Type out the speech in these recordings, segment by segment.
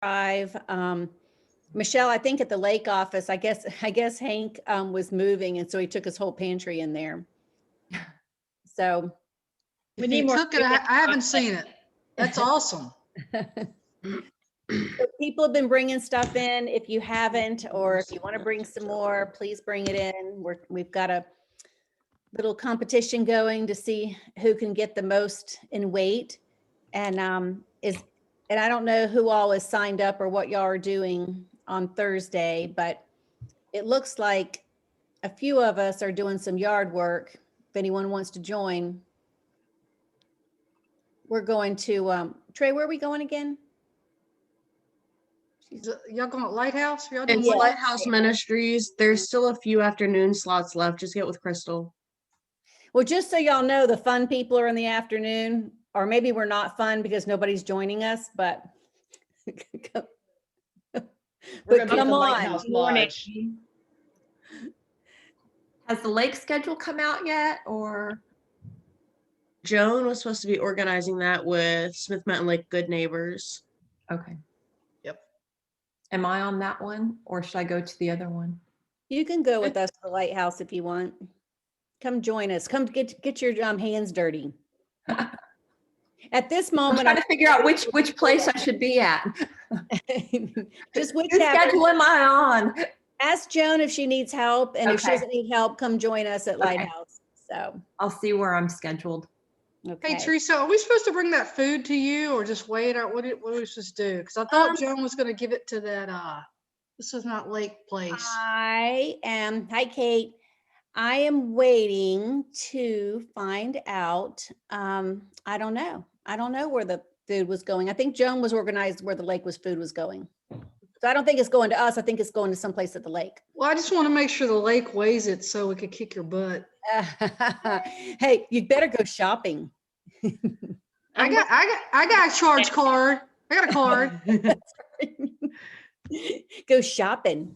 drive. Michelle, I think at the lake office, I guess Hank was moving, and so he took his whole pantry in there. So We If need he more took it, I haven't seen it. That's awesome. so people have been bringing stuff in. If you haven't, or if you want to bring some more, please bring it in. We've got a little competition going to see who can get the most in weight. And and I don't know who all is signed up or what y'all are doing on Thursday, but it looks like a few of us are doing some yard work. If anyone wants to join, we're going to, Trey, where are we going again? Y'all going to Lighthouse? Y'all It's doing Lighthouse Ministries. There's still a few afternoon slots left. Just get with Crystal. Well, just so y'all know, the fun people are in the afternoon, or maybe we're not fun because nobody's joining us, but We're but gonna be at come the on. Lighthouse Lodge. Has the lake schedule come out yet, or? Joan was supposed to be organizing that with Smith Mountain Lake Good Neighbors. Okay. Yep. Am I on that one, or should I go to the other one? You can go with us to the lighthouse if you want. Come join us. Come get your hands dirty. At this I'm moment, trying to figure out which place I should be at. just which Whose schedule am I on? ask Joan if she needs help, and if she Okay. doesn't need help, come join us at Lighthouse. So, I'll see where I'm scheduled. okay. Hey, Teresa, are we supposed to bring that food to you or just wait? Or what are we supposed to do? Because I thought Joan was going to give it to that, this is not Lake place. Hi, Kate. I am waiting to find out. I don't know. I don't know where the food was going. I think Joan was organized where the lake food was going. So I don't think it's going to us. I think it's going to someplace at the lake. Well, I just want to make sure the lake weighs it so we could kick your butt. Hey, you better go shopping. I got a charge card. I got a card. Go shopping.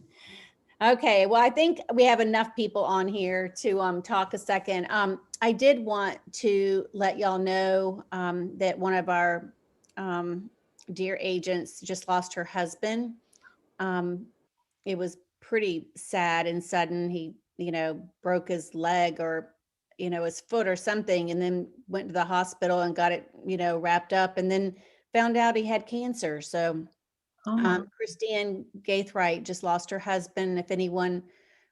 Okay, well, I think we have enough people on here to talk a second. I did want to let y'all know that one of our dear agents just lost her husband. It was pretty sad and sudden. He, broke his leg or, his foot or something, and then went to the hospital and got it, wrapped up, and then found out he had cancer. So Christine Gaithright just lost her husband. If anyone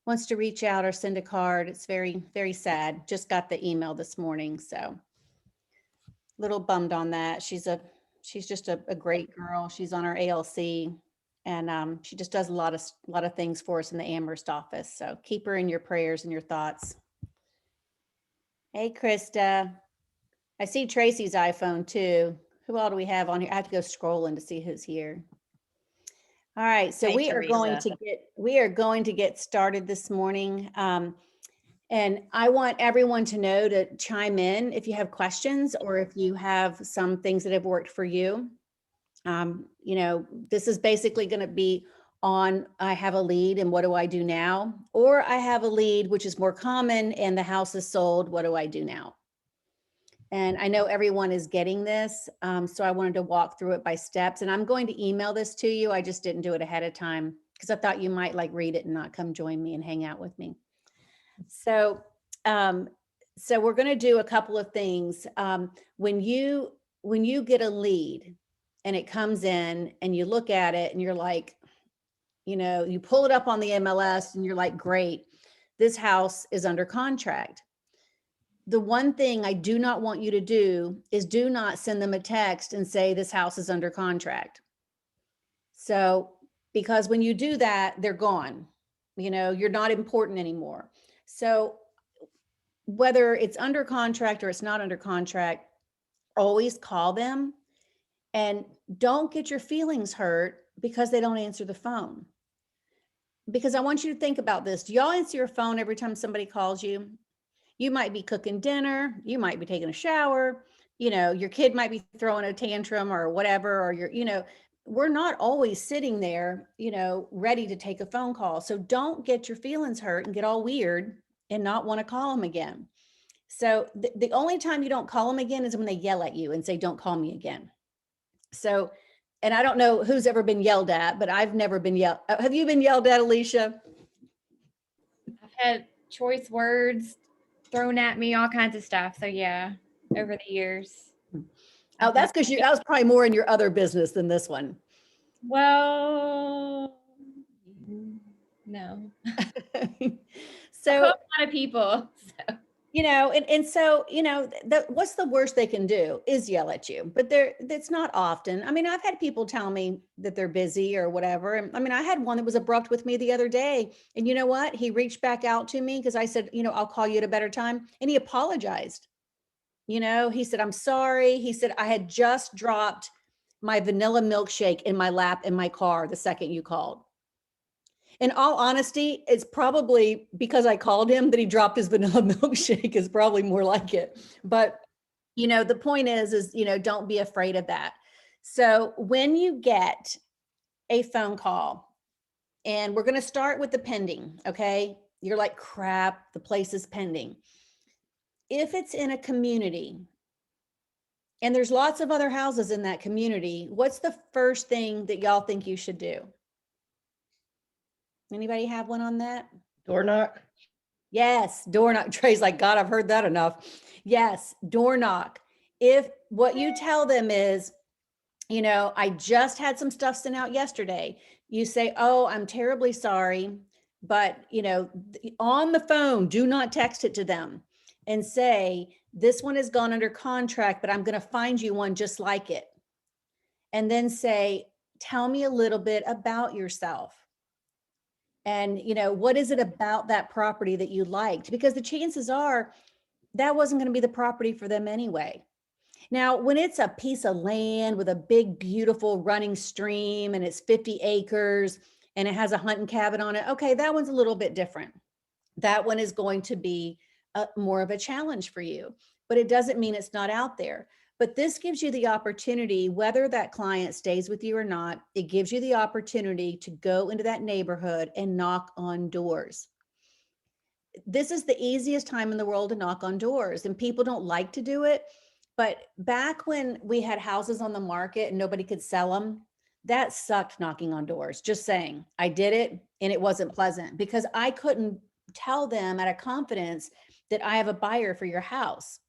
wants to reach out or send a card, it's very, very sad. Just got the email this morning. So little bummed on that. She's just a great girl. She's on our ALC, and she just does a lot of things for us in the Amherst office. So keep her in your prayers and your thoughts. Hey, Krista. I see Tracy's iPhone too. Who all do we have on here? I have to go scrolling to see who's here. All right, so Hey, we are going Teresa. to get started this morning. And I want everyone to know to chime in if you have questions or if you have some things that have worked for you. This is basically going to be on I have a lead and what do I do now? Or I have a lead, which is more common and the house is sold. What do I do now? And I know everyone is getting this. So I wanted to walk through it by steps, and I'm going to email this to you. I just didn't do it ahead of time because I thought you might read it and not come join me and hang out with me. So we're going to do a couple of things. When you get a lead and it comes in and you look at it and you're like, you pull it up on the MLS and you're like, great, this house is under contract. The one thing I do not want you to do is do not send them a text and say this house is under contract. So, because when you do that, they're gone. You're not important anymore. So whether it's under contract or it's not under contract, always call them and don't get your feelings hurt because they don't answer the phone. Because I want you to think about this. Do y'all answer your phone every time somebody calls you? You might be cooking dinner, you might be taking a shower, your kid might be throwing a tantrum or whatever, or we're not always sitting there, ready to take a phone call. So don't get your feelings hurt and get all weird and not want to call them again. So the only time you don't call them again is when they yell at you and say, don't call me again. So and I don't know who's ever been yelled at, but I've never been yelled. Have you been yelled at, Alicia? I've had choice words thrown at me, all kinds of stuff. So yeah, over the years. Oh, that's because that was probably more in your other business than this one. Well, no. So, A lot of people. So. you know, and so, you know, what's the worst they can do is yell at you, but that's not often. I mean, I've had people tell me that they're busy or whatever. And I mean, I had one that was abrupt with me the other day, and you know what? He reached back out to me because I said, you know, I'll call you at a better time. And he apologized. You know, he said, I'm sorry. He said, I had just dropped my vanilla milkshake in my lap in my car the second you called. In all honesty, it's probably because I called him that he dropped his vanilla milkshake is probably more like it. But, you know, the point is, you know, don't be afraid of that. So when you get a phone call, and we're going to start with the pending, okay? You're like, crap, the place is pending. If it's in a community and there's lots of other houses in that community, what's the first thing that y'all think you should do? Anybody have one on that? Door knock. Yes, door knock. Trey's like, God, I've heard that enough. Yes, door knock. If what you tell them is, you know, I just had some stuff sent out yesterday. You say, oh, I'm terribly sorry, but, you know, on the phone, do not text it to them and say, this one has gone under contract, but I'm going to find you one just like it. And then say, tell me a little bit about yourself. And, you know, what is it about that property that you liked? Because the chances are that wasn't going to be the property for them anyway. Now, when it's a piece of land with a big, beautiful running stream and it's 50 acres and it has a hunting cabin on it, okay, that one's a little bit different. That one is going to be more of a challenge for you, but it doesn't mean it's not out there. But this gives you the opportunity, whether that client stays with you or not, it gives you the opportunity to go into that neighborhood and knock on doors. This is the easiest time in the world to knock on doors, and people don't like to do it. But back when we had houses on the market and nobody could sell them, that sucked, knocking on doors. Just saying, I did it and it wasn't pleasant because I couldn't tell them out of confidence that I have a buyer for your house.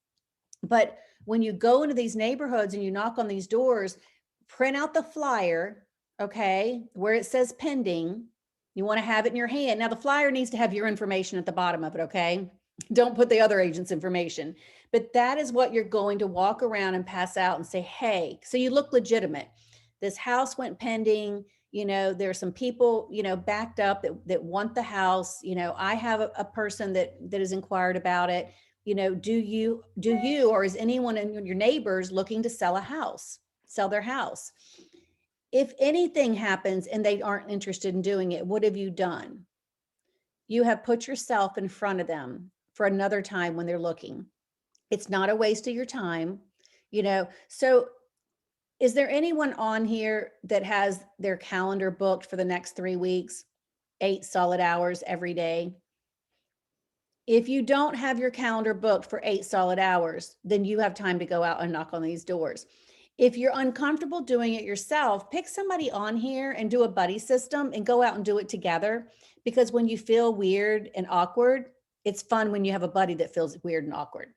But when you go into these neighborhoods and you knock on these doors, print out the flyer, okay, where it says pending. You want to have it in your hand. Now, the flyer needs to have your information at the bottom of it, okay? Don't put the other agent's information. But that is what you're going to walk around and pass out and say, hey, so you look legitimate. This house went pending. You know, there's some people, you know, backed up that want the house. You know, I have a person that has inquired about it. You know, do you, or is anyone in your neighbors looking to sell their house? If anything happens and they aren't interested in doing it, what have you done? You have put yourself in front of them for another time when they're looking. It's not a waste of your time, you know. So is there anyone on here that has their calendar booked for the next 3 weeks, 8 solid hours every day? If you don't have your calendar booked for 8 solid hours, then you have time to go out and knock on these doors. If you're uncomfortable doing it yourself, pick somebody on here and do a buddy system and go out and do it together. Because when you feel weird and awkward, it's fun when you have a buddy that feels weird and awkward.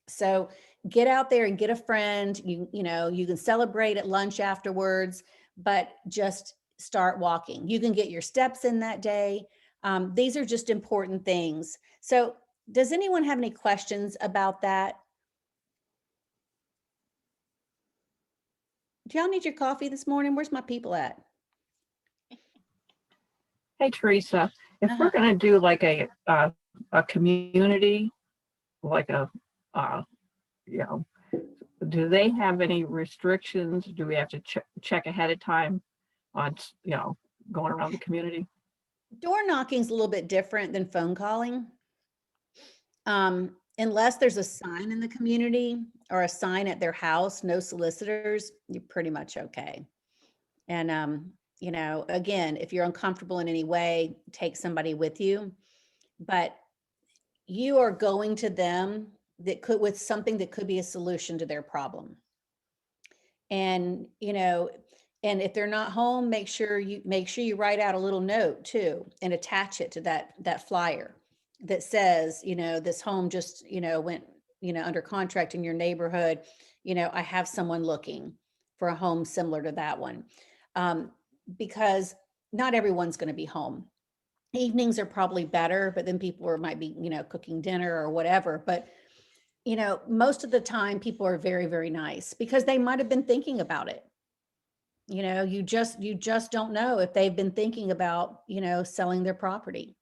So get out there and get a friend. You know, you can celebrate at lunch afterwards, but just start walking. You can get your steps in that day. These are just important things. So does anyone have any questions about that? Do y'all need your coffee this morning? Where's my people at? Hey, Teresa, if we're Uh-huh. going to do like a community, like you know, do they have any restrictions? Do we have to check ahead of time on, you know, going around the community? Door knocking is a little bit different than phone calling. Unless there's a sign in the community or a sign at their house, no solicitors, you're pretty much okay. And, you know, again, if you're uncomfortable in any way, take somebody with you, but you are going to them with something that could be a solution to their problem. And, you know, And if they're not home, make sure you write out a little note too and attach it to that flyer that says, this home just, went, under contract in your neighborhood. I have someone looking for a home similar to that one. Because not everyone's going to be home. Evenings are probably better, but then people might be, cooking dinner or whatever. But, most of the time people are very, very nice because they might have been thinking about it. You just don't know if they've been thinking about, selling their property.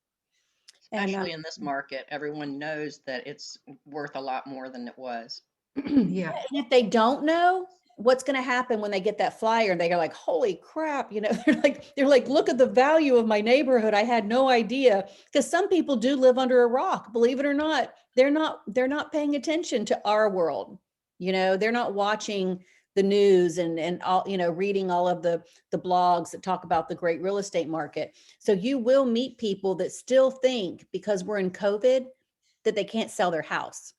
And, Especially in this market, everyone knows that it's worth a lot more than it was. Yeah. and if they don't know, what's going to happen when they get that flyer and they go like, holy crap, they're like, look at the value of my neighborhood. I had no idea. Because some people do live under a rock, believe it or not. They're not paying attention to our world. They're not watching the news and all, reading all of the blogs that talk about the great real estate market. So you will meet people that still think because we're in COVID that they can't sell their house.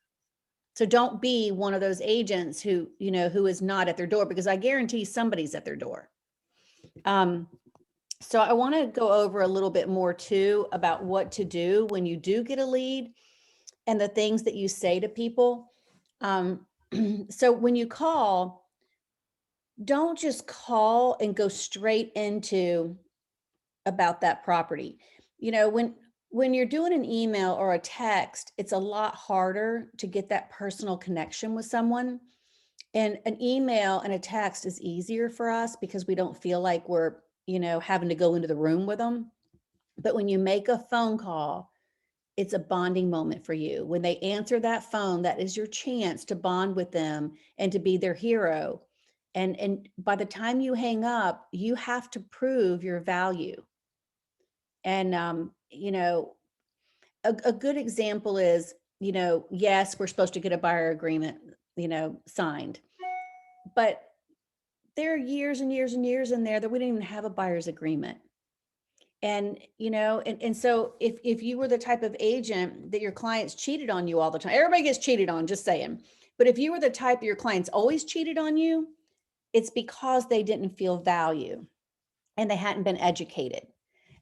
So don't be one of those agents who is not at their door, because I guarantee somebody's at their door. So I want to go over a little bit more too about what to do when you do get a lead and the things that you say to people. So when you call, don't just call and go straight into about that property. When you're doing an email or a text, it's a lot harder to get that personal connection with someone. And an email and a text is easier for us because we don't feel like we're, having to go into the room with them. But when you make a phone call, it's a bonding moment for you. When they answer that phone, that is your chance to bond with them and to be their hero. And by the time you hang up, you have to prove your value. And, a good example is, yes, we're supposed to get a buyer agreement, signed, but there are years and years and years in there that we didn't even have a buyer's agreement. And, and so if you were the type of agent that your clients cheated on you all the time, everybody gets cheated on, just saying. But if you were the type of your clients always cheated on you, it's because they didn't feel value and they hadn't been educated.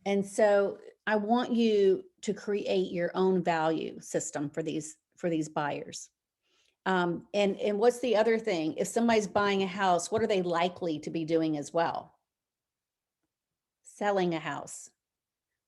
And so I want you to create your own value system for these buyers. And what's the other thing? If somebody's buying a house, what are they likely to be doing as well? Selling a house.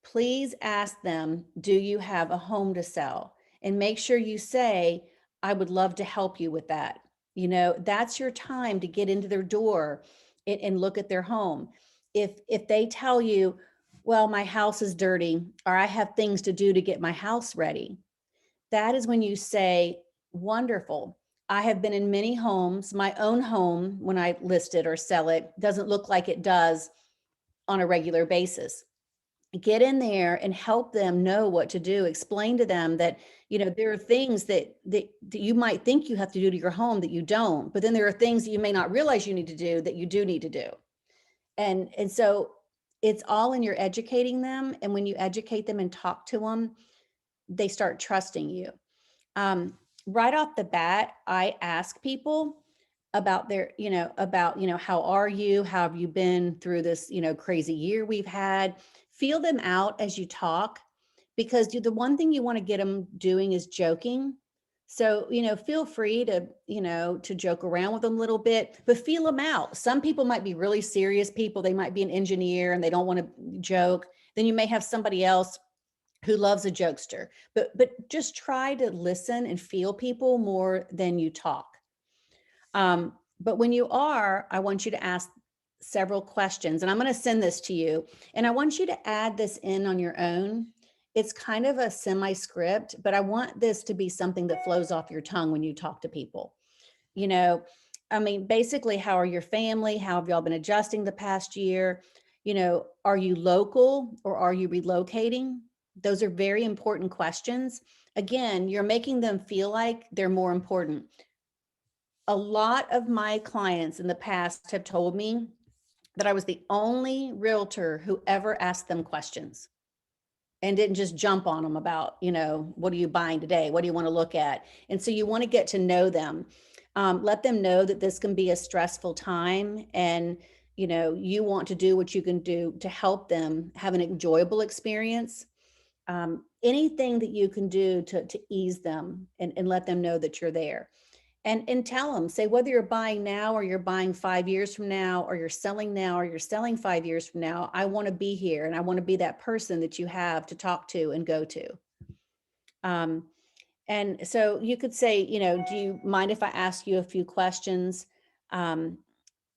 Please ask them, do you have a home to sell? And make sure you say, I would love to help you with that. That's your time to get into their door and look at their home. If they tell you, well, my house is dirty, or I have things to do to get my house ready, that is when you say, wonderful. I have been in many homes. My own home, when I list it or sell it, doesn't look like it does on a regular basis. Get in there and help them know what to do. Explain to them that, there are things that you might think you have to do to your home that you don't, but then there are things that you may not realize you need to do that you do need to do. And so it's all in your educating them. And when you educate them and talk to them, they start trusting you. Right off the bat, I ask people about their, how are you? How have you been through this, crazy year we've had? Feel them out as you talk, because the one thing you want to get them doing is joking. So, feel free to, to joke around with them a little bit, but feel them out. Some people might be really serious people. They might be an engineer and they don't want to joke. Then you may have somebody else who loves a jokester, but just try to listen and feel people more than you talk. But when you are, I want you to ask several questions, and I'm going to send this to you, and I want you to add this in on your own. It's kind of a semi-script, but I want this to be something that flows off your tongue when you talk to people. Basically, how are your family? How have y'all been adjusting the past year? Are you local or are you relocating? Those are very important questions. Again, you're making them feel like they're more important. A lot of my clients in the past have told me that I was the only realtor who ever asked them questions and didn't just jump on them about, what are you buying today? What do you want to look at? And so you want to get to know them. Let them know that this can be a stressful time. And, you want to do what you can do to help them have an enjoyable experience. Anything that you can do to ease them and let them know that you're there. And tell them, say, whether you're buying now or you're buying 5 years from now, or you're selling now or you're selling 5 years from now, I want to be here and I want to be that person that you have to talk to and go to. And so you could say, do you mind if I ask you a few questions?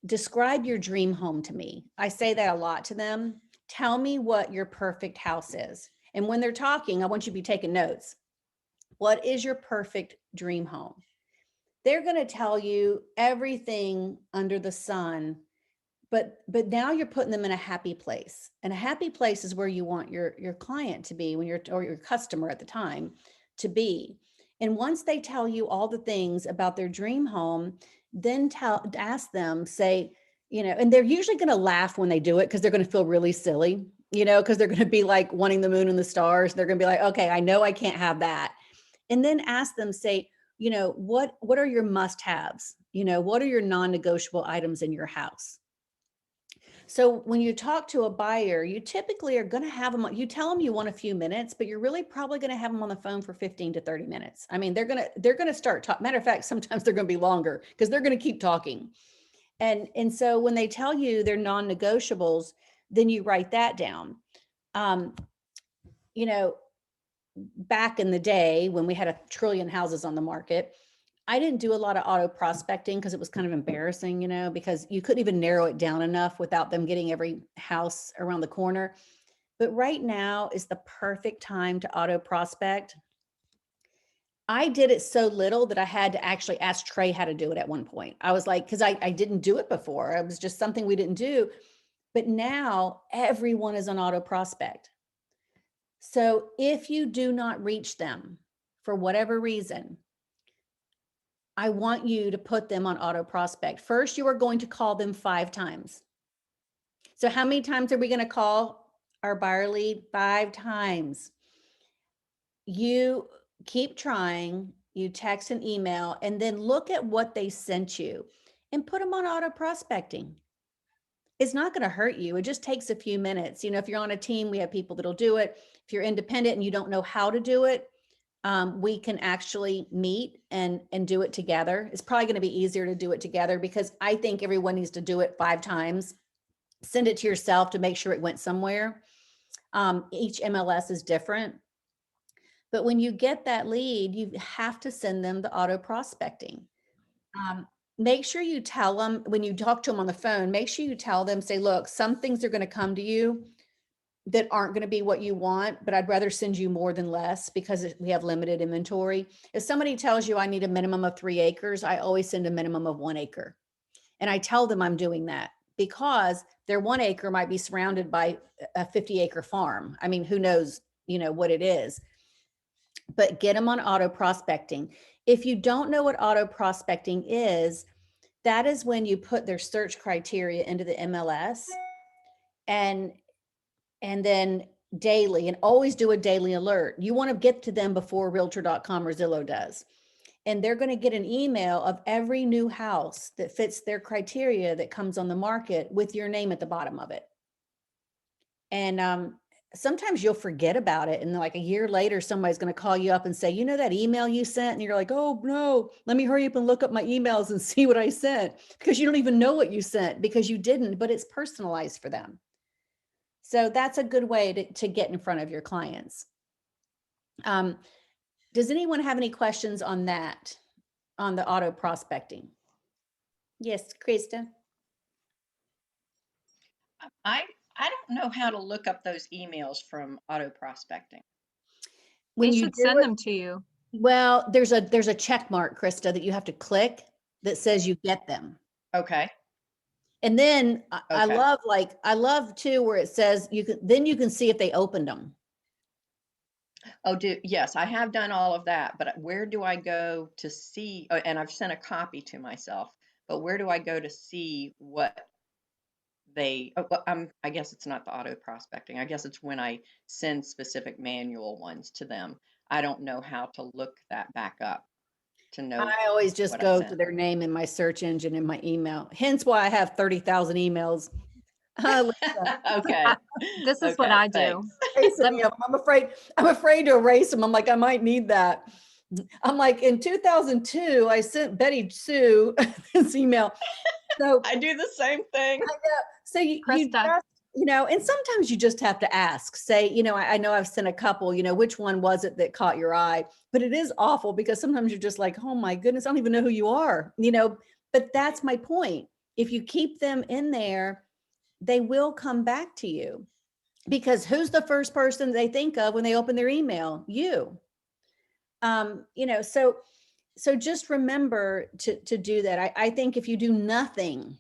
Describe your dream home to me. I say that a lot to them. Tell me what your perfect house is. And when they're talking, I want you to be taking notes. What is your perfect dream home? They're going to tell you everything under the sun, but now you're putting them in a happy place. And a happy place is where you want your client to be or your customer at the time to be. And once they tell you all the things about their dream home, then ask them, say, and they're usually going to laugh when they do it because they're going to feel really silly, because they're going to be like wanting the moon and the stars. They're going to be like, okay, I know I can't have that. And then ask them, say, what are your must-haves? What are your non-negotiable items in your house? So when you talk to a buyer, you typically are going to have them, you tell them you want a few minutes, but you're really probably going to have them on the phone for 15 to 30 minutes. I mean, they're going to start talking. Matter of fact, sometimes they're going to be longer because they're going to keep talking. And so when they tell you they're non-negotiables, then you write that down. Back in the day when we had 1 trillion houses on the market, I didn't do a lot of auto prospecting because it was kind of embarrassing, because you couldn't even narrow it down enough without them getting every house around the corner. But right now is the perfect time to auto prospect. I did it so little that I had to actually ask Trey how to do it at one point. I was like, because I didn't do it before. It was just something we didn't do. But now everyone is on auto prospect. So if you do not reach them for whatever reason, I want you to put them on auto prospect. First, you are going to call them 5 times. So how many times are we going to call our buyer lead? 5 times. You keep trying, you text and email, and then look at what they sent you and put them on auto prospecting. It's not going to hurt you. It just takes a few minutes. If you're on a team, we have people that'll do it. If you're independent and you don't know how to do it, we can actually meet and do it together. It's probably going to be easier to do it together because I think everyone needs to do it 5 times. Send it to yourself to make sure it went somewhere. Each MLS is different. But when you get that lead, you have to send them the auto prospecting. Make sure you tell them when you talk to them on the phone, make sure you tell them, say, look, some things are going to come to you that aren't going to be what you want, but I'd rather send you more than less because we have limited inventory. If somebody tells you I need a minimum of 3 acres, I always send a minimum of 1 acre. And I tell them I'm doing that because their 1 acre might be surrounded by a 50-acre farm. I mean, who knows, what it is, but get them on auto prospecting. If you don't know what auto prospecting is, that is when you put their search criteria into the MLS and then daily, and always do a daily alert. You want to get to them before realtor.com or Zillow does. And they're going to get an email of every new house that fits their criteria that comes on the market with your name at the bottom of it. And sometimes you'll forget about it. And like a year later, somebody's going to call you up and say, that email you sent? And you're like, oh no, let me hurry up and look up my emails and see what I sent, because you don't even know what you sent because you didn't, but it's personalized for them. So that's a good way to get in front of your clients. Does anyone have any questions on that, on the auto prospecting? Yes, Krista. I don't know how to look up those emails from auto prospecting. When They you should do send it- them to you. Well, there's a check mark, Krista, that you have to click that says you get them. Okay. And then I Okay. love too where it says you can see if they opened them. Oh, yes, I have done all of that, but where do I go to see, and I've sent a copy to myself, but where do I go to see what I guess it's not the auto prospecting. I guess it's when I send specific manual ones to them. I don't know how to look that back up. to know. I always just what I go sent. to their name in my search engine in my email. Hence why I have 30,000 emails. Lisa, Okay. This is what Okay, I do. thanks. erase Let any me- of 'em. I'm afraid to erase them. I'm like, I might need that. I'm like, in 2002, I sent Betty Sue this email. So I do the same thing. So you Krista. just, and sometimes you just have to ask, say, I know I've sent a couple, which one was it that caught your eye? But it is awful because sometimes you're just like, oh my goodness, I don't even know who you are, but that's my point. If you keep them in there, they will come back to you because who's the first person they think of when they open their email? You. So just remember to do that. I think if you do nothing,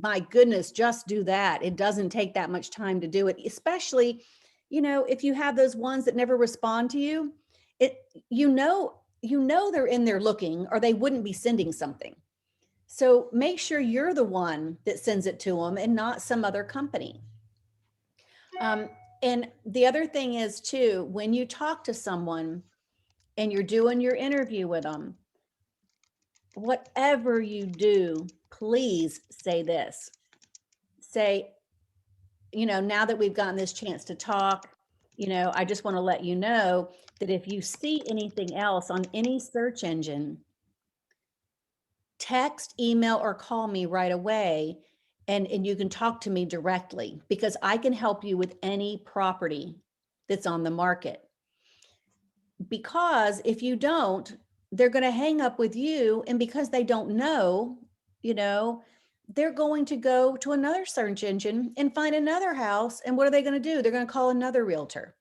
my goodness, just do that. It doesn't take that much time to do it, especially, if you have those ones that never respond to you, they're in there looking or they wouldn't be sending something. So make sure you're the one that sends it to them and not some other company. And the other thing is too, when you talk to someone and you're doing your interview with them, whatever you do, please say this. Say, now that we've gotten this chance to talk, I just want to let you know that if you see anything else on any search engine, text, email, or call me right away. And you can talk to me directly because I can help you with any property that's on the market. Because if you don't, they're going to hang up with you. And because they don't know, they're going to go to another search engine and find another house. And what are they going to do? They're going to call another realtor.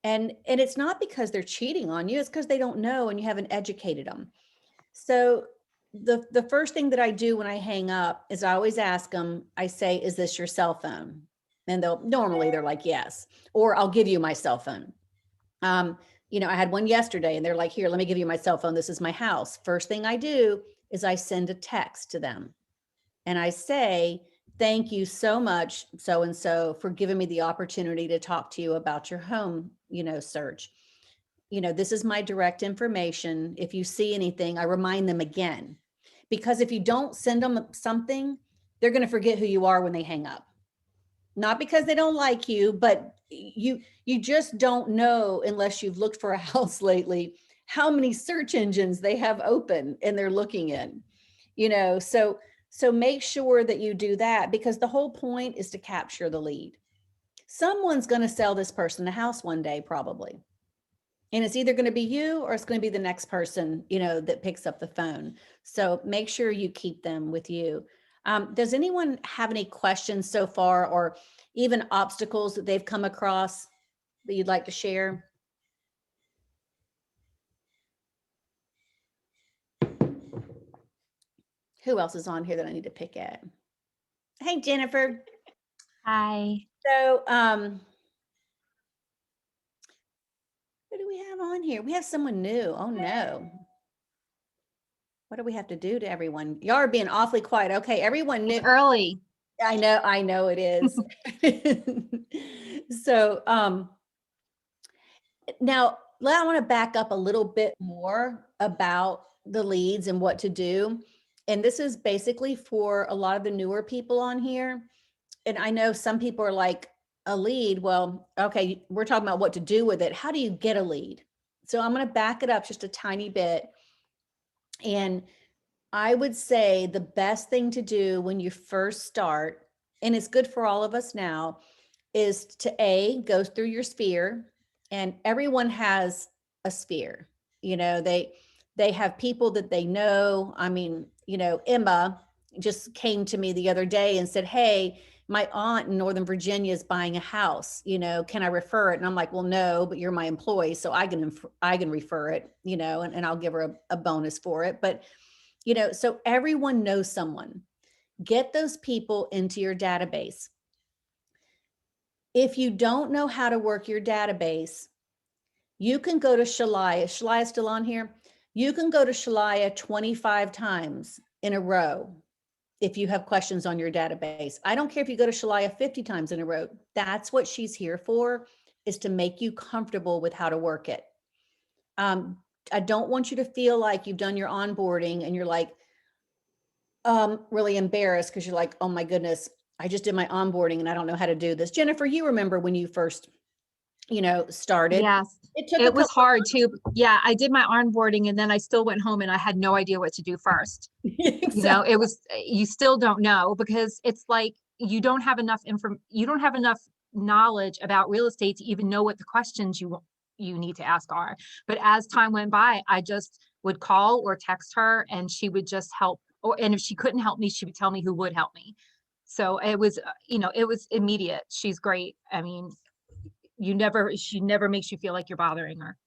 And it's not because they're cheating on you. It's because they don't know and you haven't educated them. So the first thing that I do when I hang up is I always ask them, I say, is this your cell phone? And they're like, yes, or I'll give you my cell phone. I had one yesterday and they're like, here, let me give you my cell phone. This is my house. First thing I do is I send a text to them and I say, thank you so much, so-and-so, for giving me the opportunity to talk to you about your home, search. This is my direct information. If you see anything, I remind them again, because if you don't send them something, they're going to forget who you are when they hang up. Not because they don't like you, but you just don't know, unless you've looked for a house lately, how many search engines they have open and they're looking in, so make sure that you do that, because the whole point is to capture the lead. Someone's going to sell this person a house one day, probably. And it's either going to be you or it's going to be the next person, that picks up the phone. So make sure you keep them with you. Does anyone have any questions so far, or even obstacles that they've come across that you'd like to share? Who else is on here that I need to pick at? Hey, Jennifer. Hi. So, who do we have on here? We have someone new. Oh no. What do we have to do to everyone? Y'all are being awfully quiet. Okay, everyone new. It's early. I know it is. So, now I want to back up a little bit more about the leads and what to do. And this is basically for a lot of the newer people on here. And I know some people are like, a lead, well, okay, we're talking about what to do with it. How do you get a lead? So I'm going to back it up just a tiny bit. And I would say the best thing to do when you first start, and it's good for all of us now, is to go through your sphere. And everyone has a sphere. They have people that they know. I mean, Emma just came to me the other day and said, hey, my aunt in Northern Virginia is buying a house, can I refer it? And I'm like, well, no, but you're my employee, so I can refer it, and I'll give her a bonus for it. But, so everyone knows someone. Get those people into your database. If you don't know how to work your database, you can go to Shalaya. Is Shalaya still on here? You can go to Shalaya 25 times in a row if you have questions on your database. I don't care if you go to Shalaya 50 times in a row. That's what she's here for, is to make you comfortable with how to work it. I don't want you to feel like you've done your onboarding and you're like, really embarrassed because you're like, oh my goodness, I just did my onboarding and I don't know how to do this. Jennifer, you remember when you first, started? Yes, It took a it was couple of hard too. Yeah, I did my onboarding and then I still went home and I had no idea what to do first. You know, it was, you still don't know because it's like you don't have enough you don't have enough knowledge about real estate to even know what the questions you need to ask are. But as time went by, I just would call or text her and she would just help. And if she couldn't help me, she would tell me who would help me. So it was, it was immediate. She's great. I mean, she never makes you feel like you're bothering her.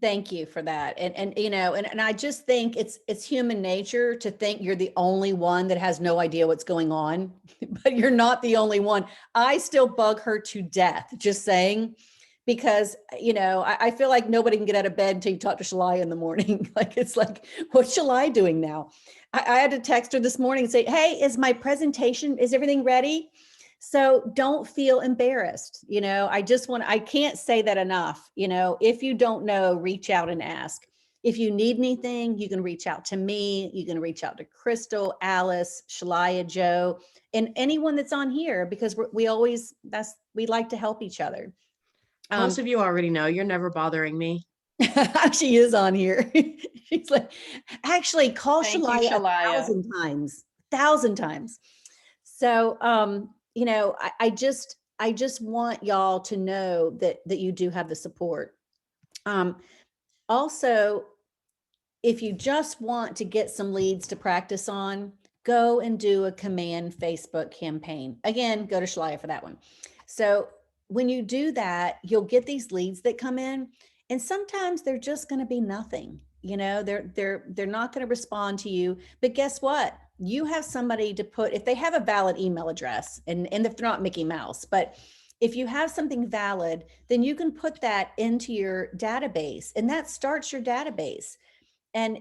Thank you for that. And I just think it's human nature to think you're the only one that has no idea what's going on, but you're not the only one. I still bug her to death, just saying, because, I feel like nobody can get out of bed until you talk to Shalai in the morning. Like, it's like, what's Shalai doing now? I had to text her this morning and say, hey, is my presentation, is everything ready? So don't feel embarrassed. I can't say that enough. If you don't know, reach out and ask. If you need anything, you can reach out to me. You can reach out to Crystal, Alice, Shalaya, Joe, and anyone that's on here, because we like to help each other. Most of you already know you're never bothering me. She is on here. She's like, actually call Thank you, Shalaya Shalaya. 1,000 times. So, I just want y'all to know that you do have the support. Also, if you just want to get some leads to practice on, go and do a command Facebook campaign. Again, go to Shalaya for that one. So when you do that, you'll get these leads that come in, and sometimes they're just going to be nothing. They're not going to respond to you, but guess what? You have somebody to put, if they have a valid email address, and if they're not Mickey Mouse, but if you have something valid, then you can put that into your database, and that starts your database. And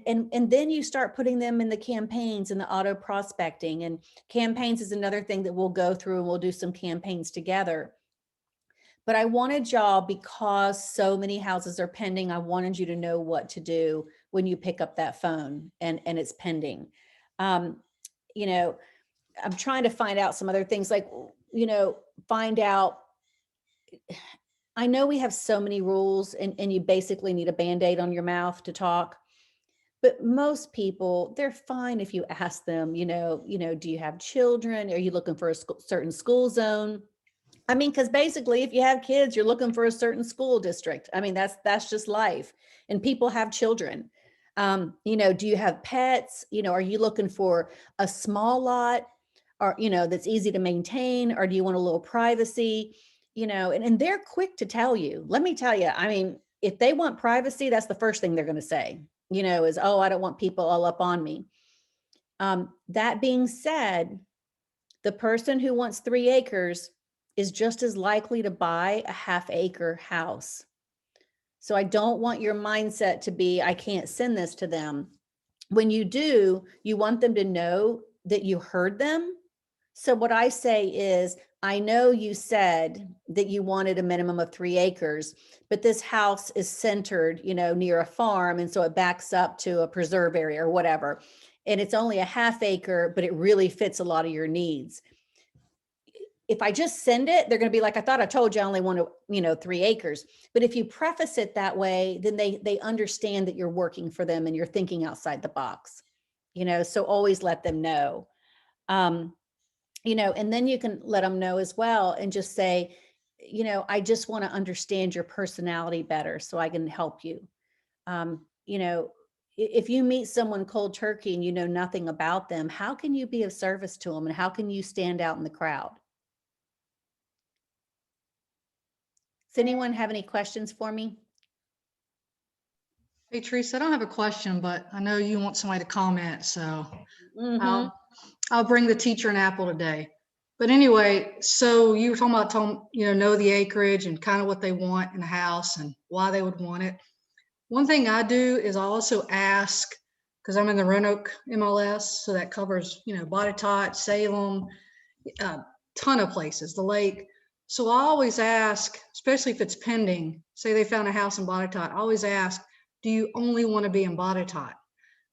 then you start putting them in the campaigns and the auto prospecting, and campaigns is another thing that we'll go through, and we'll do some campaigns together. But I wanted y'all, because so many houses are pending, I wanted you to know what to do when you pick up that phone and it's pending. I'm trying to find out some other things, like, find out. I know we have so many rules, and you basically need a Band-Aid on your mouth to talk. But most people, they're fine if you ask them, do you have children? Are you looking for a certain school zone? I mean, because basically, if you have kids, you're looking for a certain school district. I mean, that's just life. And people have children. Do you have pets? Are you looking for a small lot, or, that's easy to maintain? Or do you want a little privacy? And they're quick to tell you. Let me tell you, I mean, if they want privacy, that's the first thing they're going to say, is, oh, I don't want people all up on me. That being said, the person who wants 3 acres is just as likely to buy a half-acre house. So I don't want your mindset to be, I can't send this to them. When you do, you want them to know that you heard them. So what I say is, I know you said that you wanted a minimum of 3 acres, but this house is centered, near a farm. And so it backs up to a preserve area or whatever. And it's only a half-acre, but it really fits a lot of your needs. If I just send it, they're going to be like, I thought I told you I only want 3 acres. But if you preface it that way, then they understand that you're working for them and you're thinking outside the box, so always let them know. And then you can let them know as well and just say, I just want to understand your personality better so I can help you. If you meet someone cold turkey and you know nothing about them, how can you be of service to them, and how can you stand out in the crowd? Does anyone have any questions for me? Hey, Teresa, I don't have a question, but I know you want somebody to comment, so I'll bring the teacher an apple today. But anyway, so you were talking about, know the acreage and kind of what they want in a house and why they would want it. One thing I do is I also ask, because I'm in the Roanoke MLS, so that covers, Botetourt, Salem, ton of places, the lake. So I always ask, especially if it's pending, say they found a house in Botetourt, I always ask, do you only want to be in Botetourt?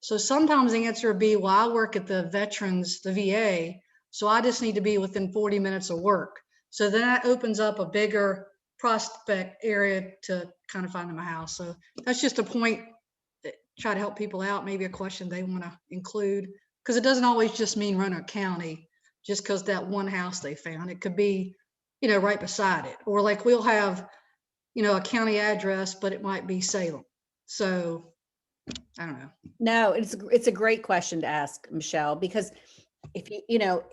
So sometimes the answer would be, well, I work at the veterans, the VA, so I just need to be within 40 minutes of work. So then that opens up a bigger prospect area to kind of find them a house. So that's just a point that try to help people out, maybe a question they want to include, because it doesn't always just mean Roanoke County, just because that one house they found. It could be, you know, right beside it. Or like we'll have, you know, a county address, but it might be Salem. So I don't know. No, it's a great question to ask, Michelle, because if you know,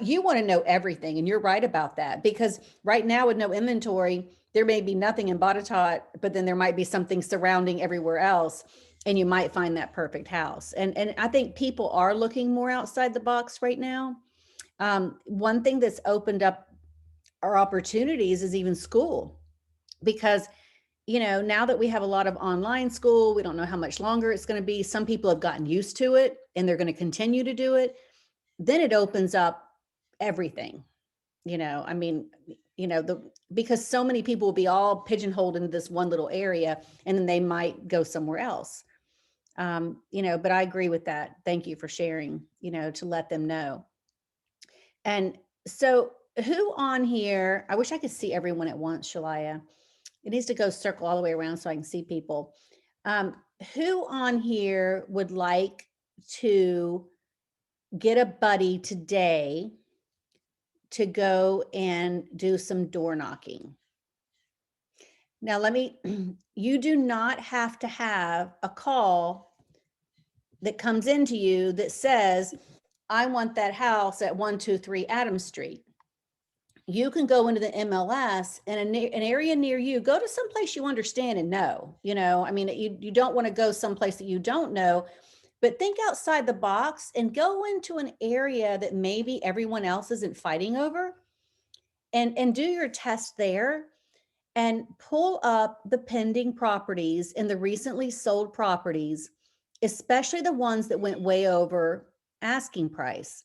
you want to know everything, and you're right about that, because right now with no inventory, there may be nothing in Botetourt, but then there might be something surrounding everywhere else, and you might find that perfect house. And I think people are looking more outside the box right now. One thing that's opened up our opportunities is even school, because you know, now that we have a lot of online school, we don't know how much longer it's going to be. Some people have gotten used to it and they're going to continue to do it. Then it opens up everything, you know, I mean, you know, because so many people will be all pigeonholed into this one little area, and then they might go somewhere else. You know, but I agree with that. Thank you for sharing, you know, to let them know. And so who on here, I wish I could see everyone at once, Shalaya. It needs to go circle all the way around so I can see people. Who on here would like to get a buddy today to go and do some door knocking? Now, you do not have to have a call that comes into you that says, I want that house at 123 Adams Street. You can go into the MLS and an area near you, go to some place you understand and know, you know, I mean, you don't want to go someplace that you don't know, but think outside the box and go into an area that maybe everyone else isn't fighting over, and do your test there, and pull up the pending properties and the recently sold properties, especially the ones that went way over asking price,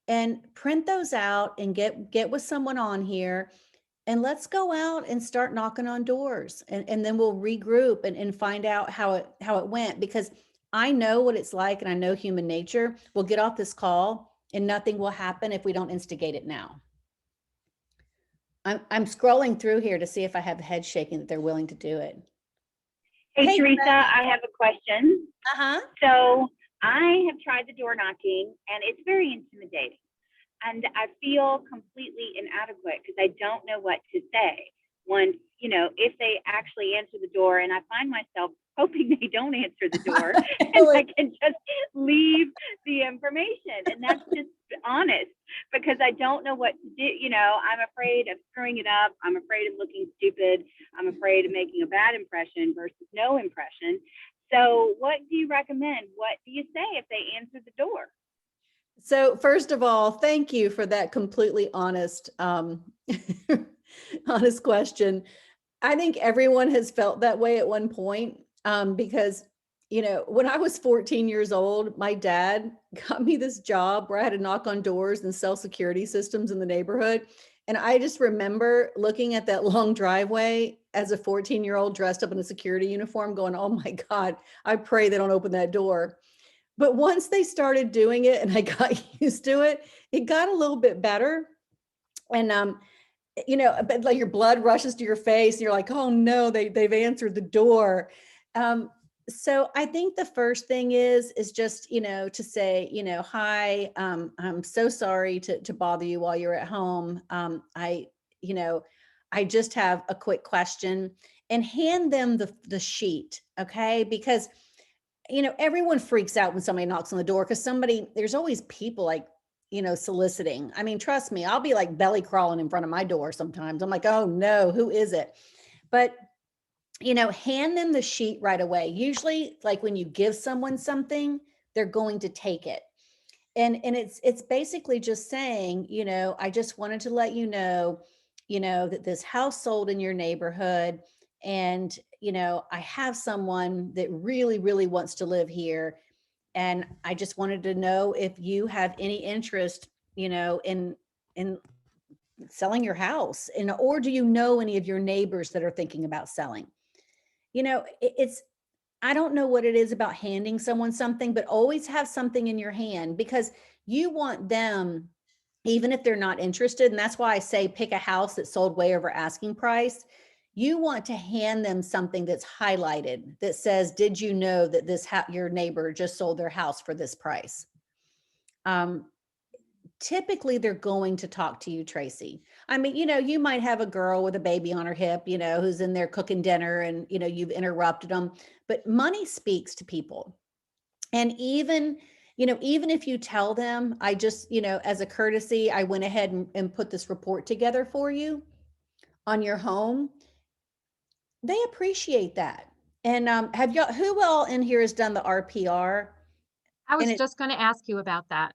and print those out and get with someone on here, and let's go out and start knocking on doors, and then we'll regroup and find out how it went, because I know what it's like, and I know human nature. We'll get off this call and nothing will happen if we don't instigate it now. I'm scrolling through here to see if I have head shaking that they're willing to do it. Hey, Teresa, Greg. I have a question. Uh-huh. So I have tried the door knocking and it's very intimidating. And I feel completely inadequate because I don't know what to say once, you know, if they actually answer the door, and I find myself hoping they don't answer the door and I can just leave the information. And that's just honest, because I don't know what to do. You know, I'm afraid of screwing it up. I'm afraid of looking stupid. I'm afraid of making a bad impression versus no impression. So what do you recommend? What do you say if they answer the door? So first of all, thank you for that completely honest, honest question. I think everyone has felt that way at one point, because, you know, when I was 14 years old, my dad got me this job where I had to knock on doors and sell security systems in the neighborhood. And I just remember looking at that long driveway as a 14-year-old dressed up in a security uniform going, oh my God, I pray they don't open that door. But once they started doing it and I got used to it, it got a little bit better. And, you know, but like your blood rushes to your face and you're like, oh no, they've answered the door. So I think the first thing is just, you know, to say, you know, hi, I'm so sorry to bother you while you're at home. You know, I just have a quick question, and hand them the sheet. Okay. Because, you know, everyone freaks out when somebody knocks on the door, because there's always people like, you know, soliciting. I mean, trust me, I'll be like belly crawling in front of my door sometimes. I'm like, oh no, who is it? But, you know, hand them the sheet right away. Usually, like when you give someone something, they're going to take it. And it's basically just saying, you know, I just wanted to let you know, that this house sold in your neighborhood, and, you know, I have someone that really, really wants to live here. And I just wanted to know if you have any interest, you know, in selling your house, or do you know any of your neighbors that are thinking about selling? you know, I don't know what it is about handing someone something, but always have something in your hand because you want them, even if they're not interested. And that's why I say pick a house that sold way over asking price. You want to hand them something that's highlighted that says, did you know that your neighbor just sold their house for this price? Typically they're going to talk to you, Tracy. I mean, you know, you might have a girl with a baby on her hip, you know, who's in there cooking dinner and, you know, you've interrupted them, but money speaks to people. And even, you know, even if you tell them, I just, you know, as a courtesy, I went ahead and put this report together for you on your home, they appreciate that. And have y'all, who all in here has done the RPR? I was And it, just going to ask you about that.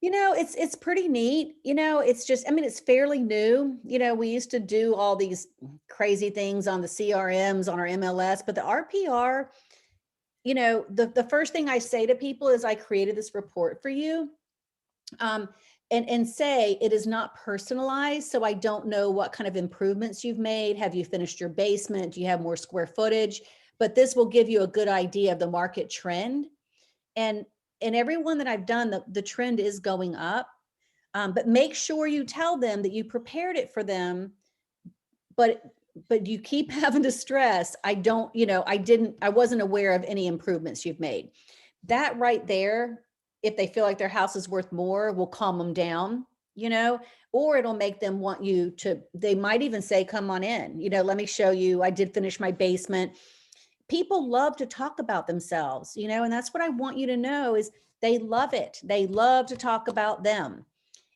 you know, it's pretty neat. You know, it's just, I mean, it's fairly new. You know, we used to do all these crazy things on the CRMs, on our MLS, but the RPR, you know, the first thing I say to people is I created this report for you. And say it is not personalized. So I don't know what kind of improvements you've made. Have you finished your basement? Do you have more square footage? But this will give you a good idea of the market trend. And everyone that I've done, the trend is going up. But make sure you tell them that you prepared it for them. But you keep having to stress, I don't, you know, I wasn't aware of any improvements you've made. That right there, if they feel like their house is worth more, will calm them down, you know, or it'll make them want you to, they might even say, come on in, you know, let me show you, I did finish my basement. People love to talk about themselves, you know, and that's what I want you to know is they love it. They love to talk about them.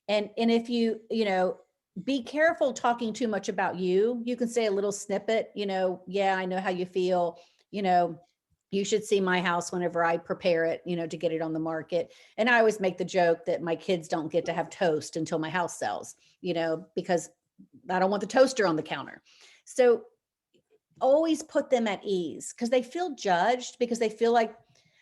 And if you know, be careful talking too much about you. You can say a little snippet, you know, yeah, I know how you feel, you know, you should see my house whenever I prepare it, you know, to get it on the market. And I always make the joke that my kids don't get to have toast until my house sells, you know, because I don't want the toaster on the counter. So always put them at ease because they feel judged because they feel like,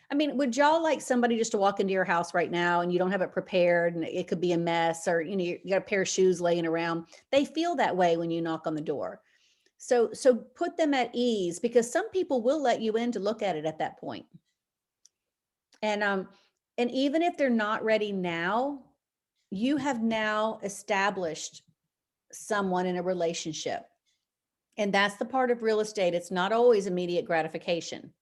I mean, would y'all like somebody just to walk into your house right now and you don't have it prepared and it could be a mess or, you know, you got a pair of shoes laying around. They feel that way when you knock on the door. So put them at ease because some people will let you in to look at it at that point. And even if they're not ready now, you have now established someone in a relationship. And that's the part of real estate. It's not always immediate gratification.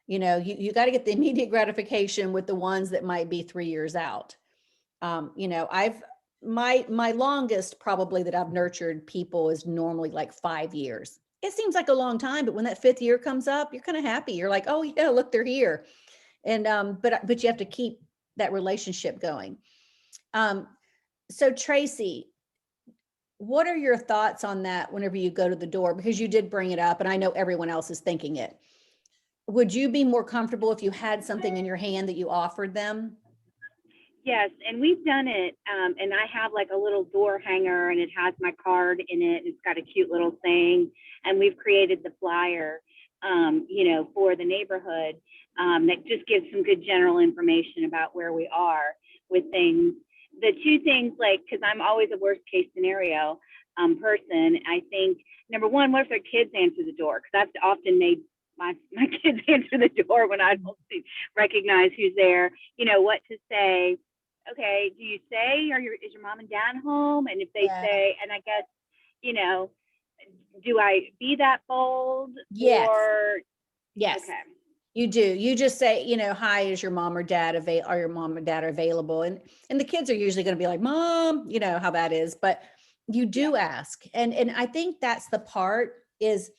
You know, you got to get the immediate gratification with the ones that might be 3 years out. You know, my longest probably that I've nurtured people is normally like 5 years. It seems like a long time, but when that 5th year comes up, you're kind of happy. You're like, oh yeah, look, they're here. And, but you have to keep that relationship going. So Tracy, what are your thoughts on that whenever you go to the door? Because you did bring it up and I know everyone else is thinking it. Would you be more comfortable if you had something in your hand that you offered them? Yes, and we've done it, and I have like a little door hanger, and it has my card in it, and it's got a cute little thing, and we've created the flyer, you know, for the neighborhood that just gives some good general information about where we are with things. The two things, like, because I'm always a worst case scenario person, I think, number one, what if their kids answer the door? Because I've often made my kids answer the door when I don't recognize who's there, you know, what to say. Okay, do you say, is your mom and dad home? And if they say, and I guess, you know, do I be that bold? Yes. Or, yes, okay. You do. You just say, you know, hi, is your mom or dad are your mom or dad available? And the kids are usually going to be like, mom, you know how that is, but you do ask. And I think that's the part is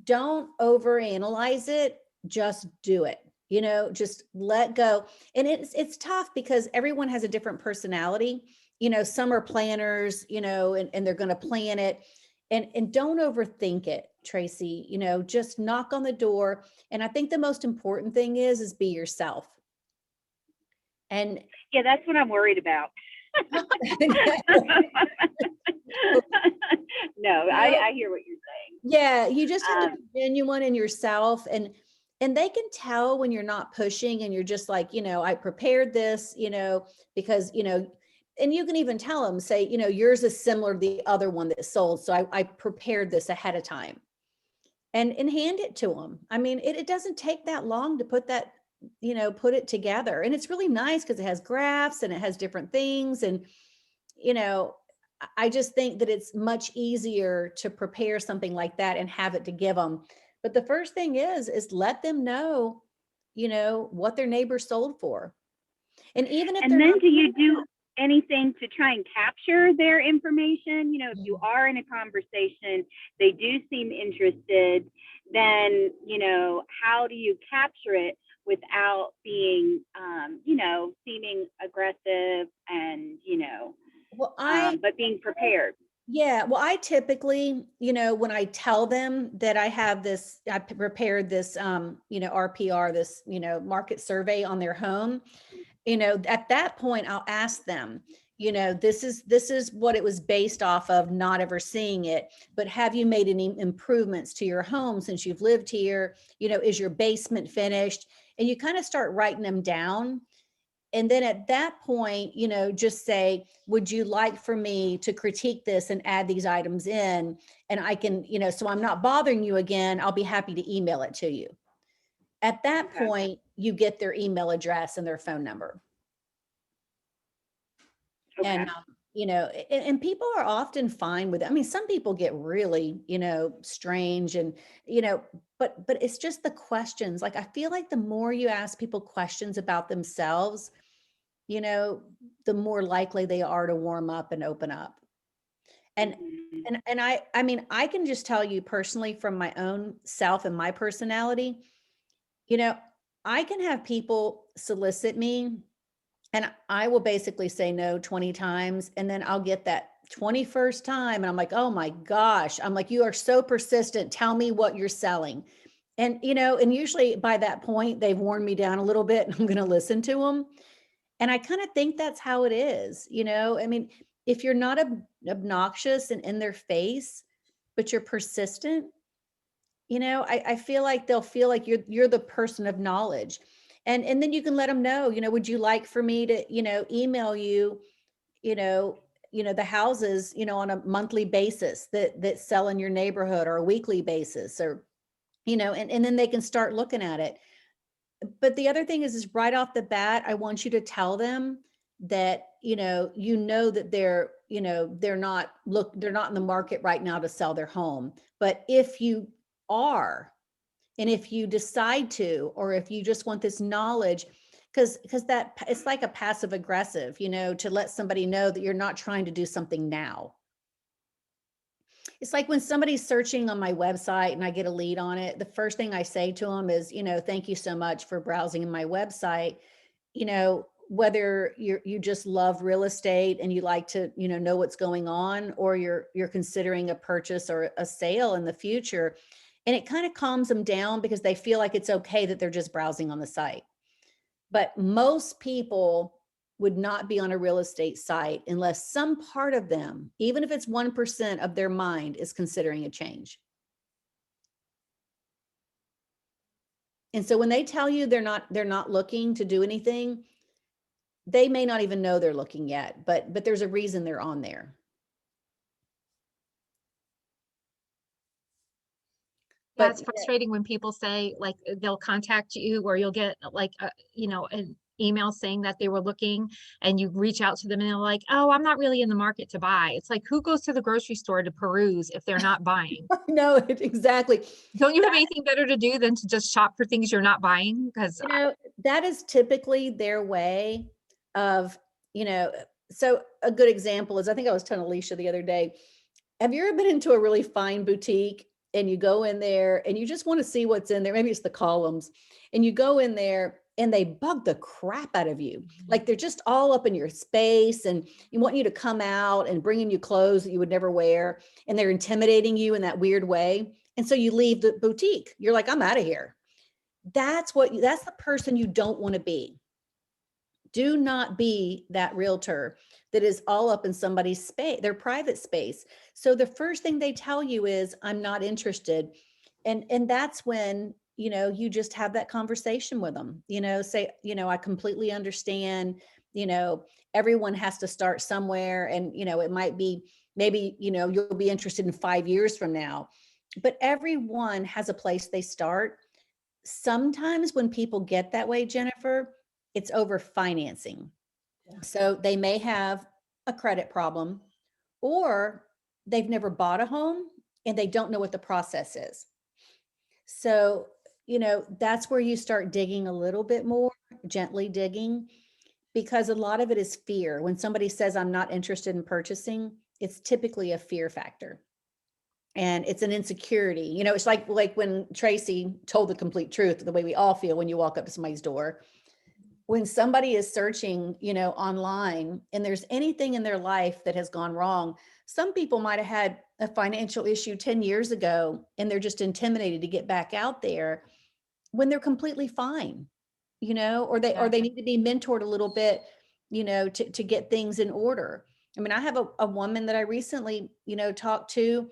don't overanalyze it, just do it. You know, just let go. And it's tough because everyone has a different personality. You know, some are planners, you know, and they're going to plan it. And don't overthink it, Tracy. You know, just knock on the door. And I think the most important thing is be yourself. And yeah, that's what I'm worried about. No, I hear what you're saying. Yeah, you just have to be genuine in yourself, and they can tell when you're not pushing and you're just like, you know, I prepared this, you know, because, you know, and you can even tell them, say, you know, yours is similar to the other one that sold. So I prepared this ahead of time. and hand it to them. I mean, it doesn't take that long to put that, put it together. And it's really nice because it has graphs and it has different things. And, I just think that it's much easier to prepare something like that and have it to give them. But the first thing is let them know, what their neighbor sold for. And even if And they're then not, do you do anything to try and capture their information? If you are in a conversation, they do seem interested, then, how do you capture it without being, seeming aggressive and, well, but being prepared? yeah, well, I typically, when I tell them that I have this, I prepared this, RPR, this, market survey on their home, at that point, I'll ask them, this is what it was based off of, not ever seeing it, but have you made any improvements to your home since you've lived here? Is your basement finished? And you kind of start writing them down. And then at that point, just say, would you like for me to critique this and add these items in? And I can, so I'm not bothering you again, I'll be happy to email it to you. At that Okay. point, you get their email address and their phone number. Okay. And, and people are often fine with it. I mean, some people get really, strange and, but it's just the questions. Like, I feel like the more you ask people questions about themselves, the more likely they are to warm up and open up. And, Mhm. and I mean, I can just tell you personally from my own self and my personality, I can have people solicit me and I will basically say no 20 times. And then I'll get that 21st time. And I'm like, oh my gosh. I'm like, you are so persistent. Tell me what you're selling. And, and usually by that point, they've worn me down a little bit and I'm going to listen to them. And I kind of think that's how it is. I mean, if you're not obnoxious and in their face, but you're persistent, I feel like they'll feel like you're the person of knowledge. And then you can let them know, would you like for me to, email you, the houses, on a monthly basis that sell in your neighborhood or a weekly basis or, and then they can start looking at it. But the other thing is right off the bat, I want you to tell them that, that they're not in the market right now to sell their home. But if you are, and if you decide to, or if you just want this knowledge, because that it's like a passive aggressive, to let somebody know that you're not trying to do something now. It's like when somebody's searching on my website and I get a lead on it, the first thing I say to them is, thank you so much for browsing in my website. Whether you just love real estate and you like to, know what's going on, or you're considering a purchase or a sale in the future. And it kind of calms them down because they feel like it's okay that they're just browsing on the site. But most people would not be on a real estate site unless some part of them, even if it's 1% of their mind, is considering a change. And so when they tell you they're not looking to do anything, they may not even know they're looking yet, but there's a reason they're on there. Yeah, But it's frustrating when people say like they'll contact you or you'll get like, an email saying that they were looking and you reach out to them and they're like, oh, I'm not really in the market to buy. It's like, who goes to the grocery store to peruse if they're not buying? no, exactly. Don't you have anything better to do than to just shop for things you're not buying? Because That is typically their way of, so a good example is, I think I was telling Alicia the other day, have you ever been into a really fine boutique and you go in there and you just want to see what's in there? Maybe it's the columns, and you go in there and they bug the crap out of you. Like they're just all up in your space and you want you to come out and bringing you clothes that you would never wear. And they're intimidating you in that weird way. And so you leave the boutique. You're like, I'm out of here. That's the person you don't want to be. Do not be that realtor that is all up in somebody's space, their private space. So the first thing they tell you is, I'm not interested. And that's when, you just have that conversation with them, say, I completely understand, everyone has to start somewhere. And, it might be, maybe, you'll be interested in 5 years from now. but everyone has a place they start. Sometimes when people get that way, Jennifer, it's over financing. So they may have a credit problem, or they've never bought a home and they don't know what the process is. So, that's where you start digging a little bit more, gently digging, because a lot of it is fear. When somebody says, I'm not interested in purchasing, it's typically a fear factor. And it's an insecurity. It's like when Tracy told the complete truth, the way we all feel when you walk up to somebody's door. When somebody is searching, online, and there's anything in their life that has gone wrong, some people might have had a financial issue 10 years ago, and they're just intimidated to get back out there when they're completely fine, or they need to be mentored a little bit, to get things in order. I mean, I have a woman that I recently, talked to,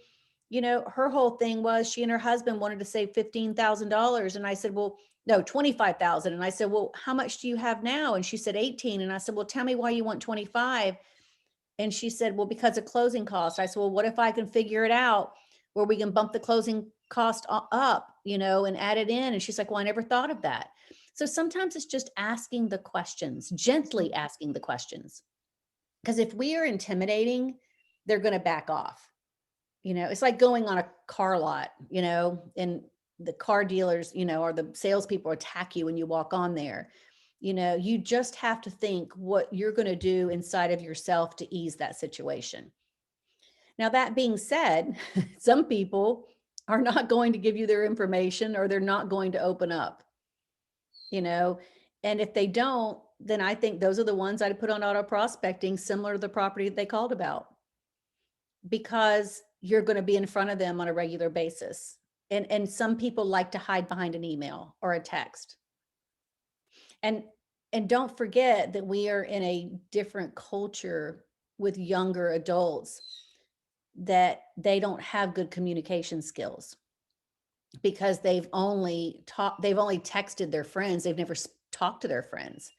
her whole thing was she and her husband wanted to save $15,000. And I said, well, no, 25,000. And I said, well, how much do you have now? And she said 18. And I said, well, tell me why you want 25. And she said, well, because of closing costs. I said, well, what if I can figure it out where we can bump the closing cost up, and add it in? And she's like, well, I never thought of that. So sometimes it's just asking the questions, gently asking the questions. Because if we are intimidating, they're going to back off. It's like going on a car lot, and the car dealers, or the salespeople attack you when you walk on there. You just have to think what you're going to do inside of yourself to ease that situation. Now, that being said, some people are not going to give you their information, or they're not going to open up, and if they don't, then I think those are the ones I'd put on auto prospecting, similar to the property that they called about, because you're going to be in front of them on a regular basis. And some people like to hide behind an email or a text. And don't forget that we are in a different culture with younger adults, that they don't have good communication skills because they've only texted their friends. They've never talked to their friends.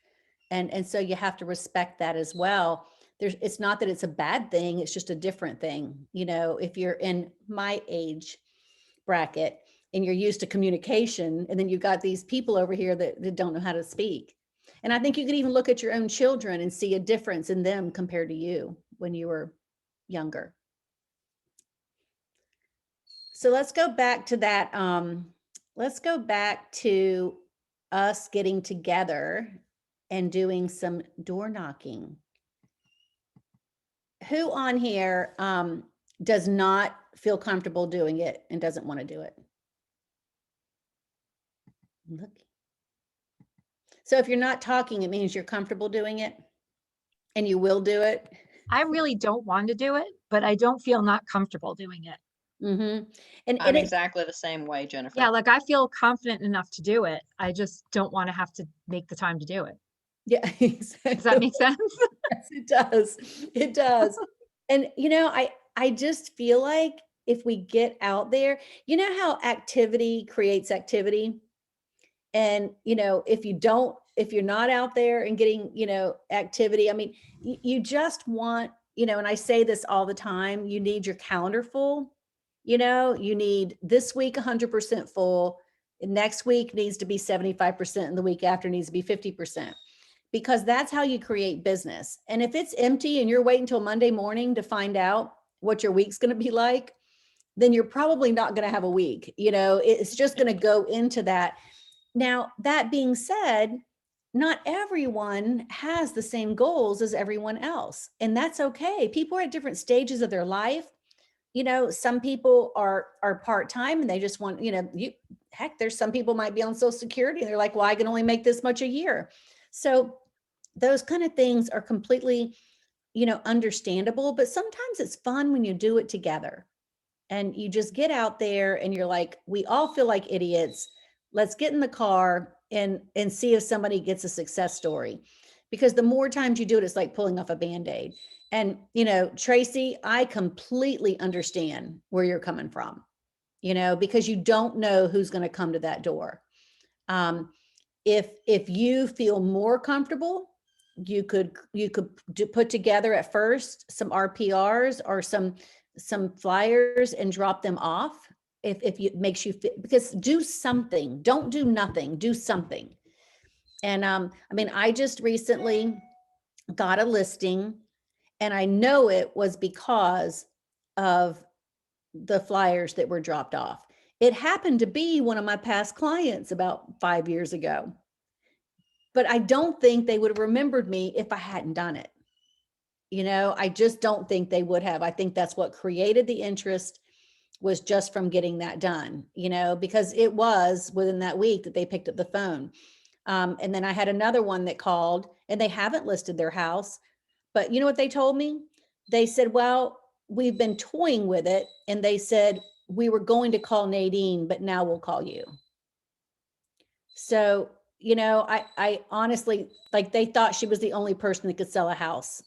And so you have to respect that as well. It's not that it's a bad thing. It's just a different thing. If you're in my age bracket and you're used to communication, and then you've got these people over here that don't know how to speak. And I think you could even look at your own children and see a difference in them compared to you when you were younger. So let's go back to that. Let's go back to us getting together and doing some door knocking. Who on here does not feel comfortable doing it and doesn't want to do it? Look. So if you're not talking, it means you're comfortable doing it and you will do it. I really don't want to do it, but I don't feel not comfortable doing it. Mm-hmm. And I'm it's exactly the same way, Jennifer. Yeah, like I feel confident enough to do it. I just don't want to have to make the time to do it. yeah, exactly. Does that make sense? Yes, it does. It does. And I just feel like if we get out there, how activity creates activity. And, if you're not out there and getting, activity, I mean, you just want, and I say this all the time, you need your calendar full, you need this week 100% full. Next week needs to be 75%, and the week after needs to be 50%, because that's how you create business. And if it's empty and you're waiting until Monday morning to find out what your week's going to be like, then you're probably not going to have a week. It's just going to go into that. Now, that being said, not everyone has the same goals as everyone else, and that's okay. People are at different stages of their life. Some people are part-time and they just want, there's some people might be on Social Security and they're like, well, I can only make this much a year. So those kind of things are completely, understandable, but sometimes it's fun when you do it together and you just get out there and you're like, we all feel like idiots. Let's get in the car and see if somebody gets a success story, because the more times you do it, it's like pulling off a Band-Aid. And, Tracy, I completely understand where you're coming from, because you don't know who's going to come to that door. If you feel more comfortable, you could put together at first some RPRs or some flyers and drop them off if it makes you feel, because do something, don't do nothing, do something. And I mean, I just recently got a listing, and I know it was because of the flyers that were dropped off. It happened to be one of my past clients about 5 years ago, but I don't think they would have remembered me if I hadn't done it. I just don't think they would have. I think that's what created the interest, was just from getting that done, because it was within that week that they picked up the phone. And then I had another one that called, and they haven't listed their house, but you know what they told me? They said, well, we've been toying with it. And they said, we were going to call Nadine, but now we'll call you. So, I honestly, like, they thought she was the only person that could sell a house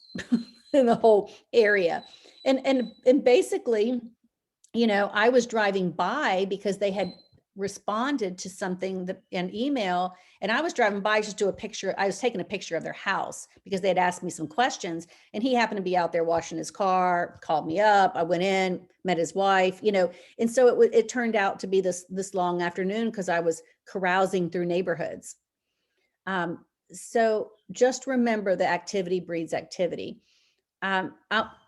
in the whole area. And basically, I was driving by because they had responded to something that an email, and I was driving by just to a picture. I was taking a picture of their house because they had asked me some questions, and he happened to be out there washing his car, called me up. I went in, met his wife, and so it turned out to be this long afternoon because I was carousing through neighborhoods. So just remember, the activity breeds activity. I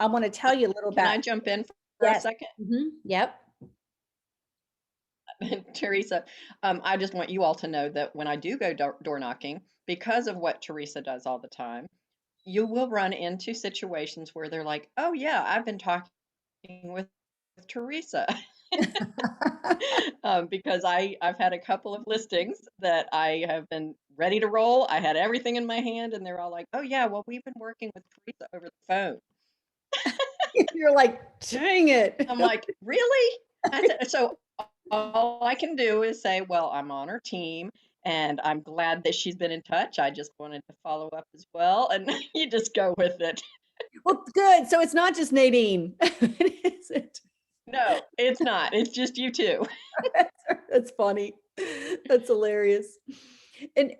want to tell you a little Can I about. jump in for a Yes. second? Yep. Teresa, I just want you all to know that when I do go door knocking, because of what Teresa does all the time, you will run into situations where they're like, oh yeah, I've been talking with Teresa. Because I've had a couple of listings that I have been ready to roll. I had everything in my hand, and they're all like, oh yeah, well, we've been working with Teresa over the phone. You're like, dang it. I'm like, really? So all I can do is say, well, I'm on her team, and I'm glad that she's been in touch. I just wanted to follow up as well. And you just go with it. Well, good. So it's not just Nadine. Is it? No, it's not. It's just you two. That's funny. That's hilarious. And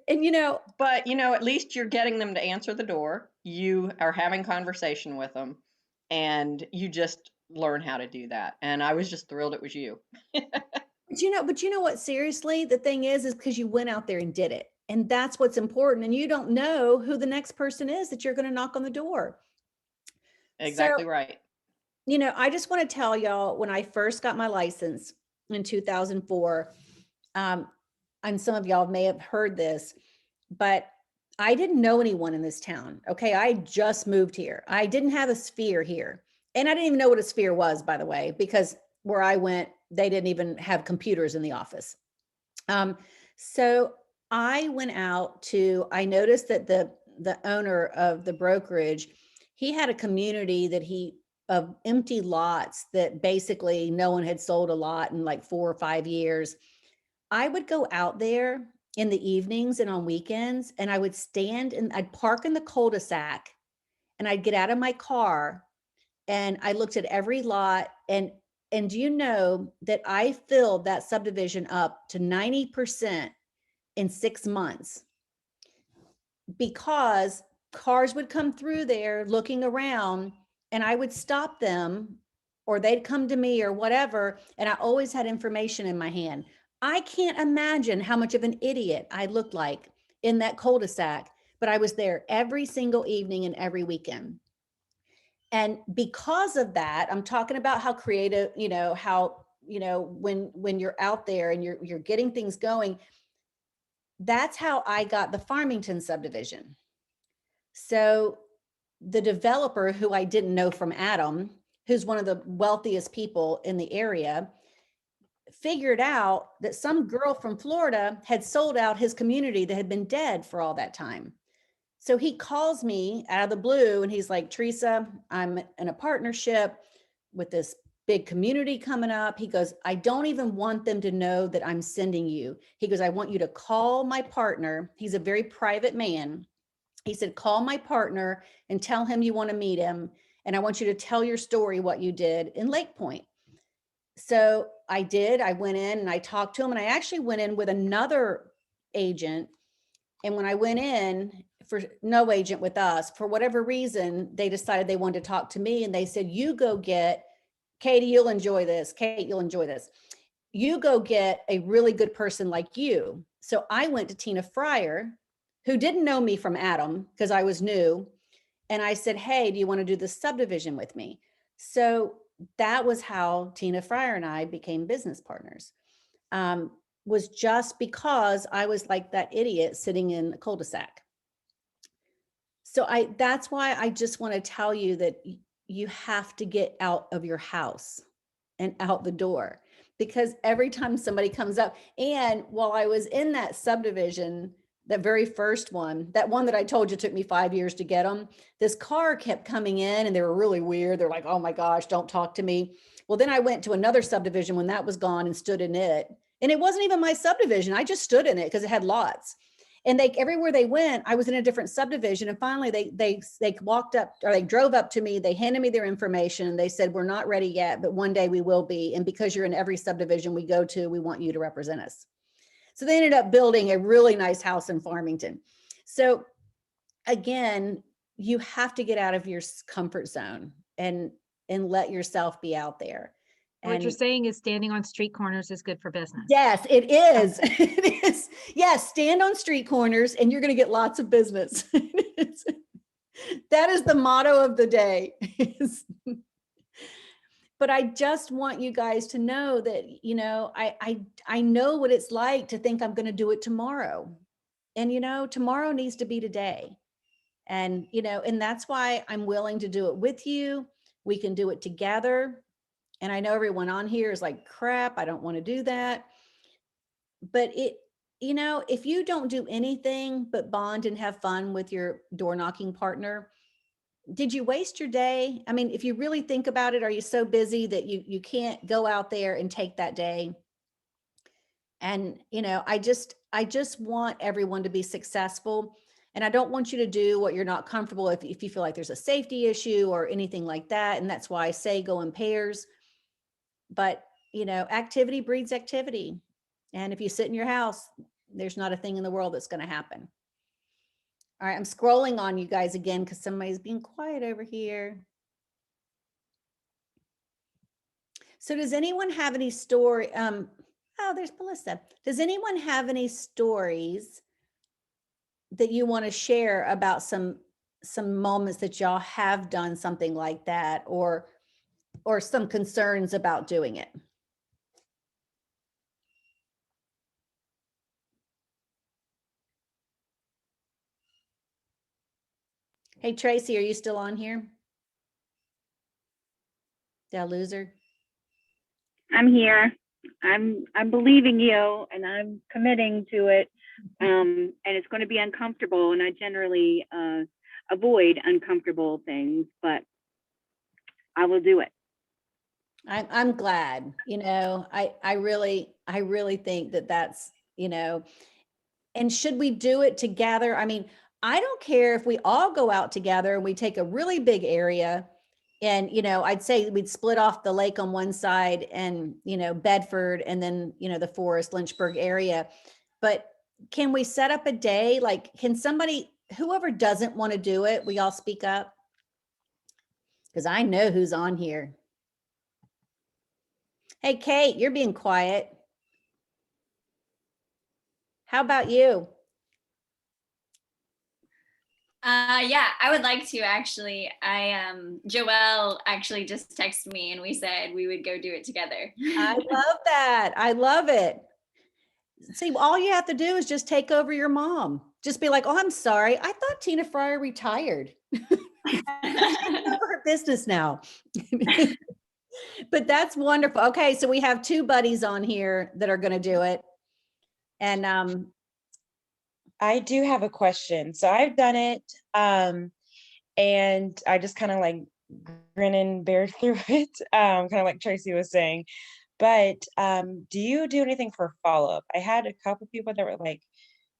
But at least you're getting them to answer the door. You are having conversation with them, and you just learn how to do that. And I was just thrilled it was you. but you know what? Seriously, the thing is because you went out there and did it. And that's what's important. And you don't know who the next person is that you're going to knock on the door. Exactly right. I just want to tell y'all, when I first got my license in 2004, and some of y'all may have heard this, but I didn't know anyone in this town. Okay. I just moved here. I didn't have a sphere here. And I didn't even know what a sphere was, by the way, because where I went, they didn't even have computers in the office. So I went out I noticed that the owner of the brokerage, he had a community of empty lots that basically no one had sold a lot in like 4 or 5 years. I would go out there in the evenings and on weekends, and I would stand and I'd park in the cul-de-sac, and I'd get out of my car, and I looked at every lot, and do you know that I filled that subdivision up to 90% in 6 months, because cars would come through there looking around, and I would stop them, or they'd come to me or whatever. And I always had information in my hand. I can't imagine how much of an idiot I looked like in that cul-de-sac, but I was there every single evening and every weekend. And because of that, I'm talking about how creative, how, when you're out there and you're getting things going, that's how I got the Farmington subdivision. So the developer, who I didn't know from Adam, who's one of the wealthiest people in the area, figured out that some girl from Florida had sold out his community that had been dead for all that time. So he calls me out of the blue, and he's like, Teresa, I'm in a partnership with this big community coming up. He goes, I don't even want them to know that I'm sending you. He goes, I want you to call my partner. He's a very private man. He said, call my partner and tell him you want to meet him. And I want you to tell your story, what you did in Lake Point. So I did. I went in and I talked to him, and I actually went in with another agent. And when I went in, for no agent with us, for whatever reason, they decided they wanted to talk to me, and they said, you go get Katie, you'll enjoy this. Kate, you'll enjoy this. you go get a really good person like you. So I went to Tina Fryer, who didn't know me from Adam because I was new. And I said, hey, do you want to do this subdivision with me? So that was how Tina Fryer and I became business partners. Was just because I was like that idiot sitting in a cul-de-sac. So that's why I just want to tell you that you have to get out of your house and out the door, because every time somebody comes up, and while I was in that subdivision, that very first one, that one that I told you took me 5 years to get them, this car kept coming in and they were really weird. They're like, oh my gosh, don't talk to me. Well, then I went to another subdivision when that was gone and stood in it. And it wasn't even my subdivision. I just stood in it because it had lots. And they, everywhere they went, I was in a different subdivision. And finally they walked up, or they drove up to me. They handed me their information. They said, we're not ready yet, but one day we will be. And because you're in every subdivision we go to, we want you to represent us. So they ended up building a really nice house in Farmington. So again, you have to get out of your comfort zone and let yourself be out there. What you're saying is standing on street corners is good for business. Yes, it is. It is. Yes, stand on street corners and you're going to get lots of business. That is the motto of the day. But I just want you guys to know that, you know, I know what it's like to think I'm going to do it tomorrow. And, you know, tomorrow needs to be today. And, you know, and that's why I'm willing to do it with you. We can do it together. And I know everyone on here is like, crap, I don't want to do that. But it, you know, if you don't do anything but bond and have fun with your door knocking partner, did you waste your day? I mean, if you really think about it, are you so busy that you can't go out there and take that day? And, you know, I just want everyone to be successful. And I don't want you to do what you're not comfortable if you feel like there's a safety issue or anything like that. And that's why I say go in pairs. But, you know, activity breeds activity. And if you sit in your house, there's not a thing in the world that's going to happen. All right, I'm scrolling on you guys again because somebody's being quiet over here. So does anyone have any story? Oh, there's Melissa. Does anyone have any stories that you want to share about some moments that y'all have done something like that, or some concerns about doing it? Hey, Tracy, are you still on here? Did I lose her? I'm here. I'm believing you, and I'm committing to it. And it's going to be uncomfortable, and I generally avoid uncomfortable things, but I will do it. I'm glad, you know, I really think that that's, you know, and should we do it together? I mean, I don't care if we all go out together and we take a really big area and, you know, I'd say we'd split off the lake on one side and, you know, Bedford and then, you know, the Forest Lynchburg area. But can we set up a day? Like, can somebody, whoever doesn't want to do it, we all speak up? Because I know who's on here. Hey, Kate, you're being quiet. How about you? Yeah, I would like to actually. Joelle actually just texted me and we said we would go do it together. I love that. I love it. See, all you have to do is just take over your mom. Just be like, oh, I'm sorry. I thought Tina Fryer retired. She's taking over her business now. But that's wonderful. Okay, so we have two buddies on here that are going to do it. And I do have a question. So I've done it, and I just kind of like grin and bear through it, kind of like Tracy was saying. But do you do anything for follow-up? I had a couple people that were like,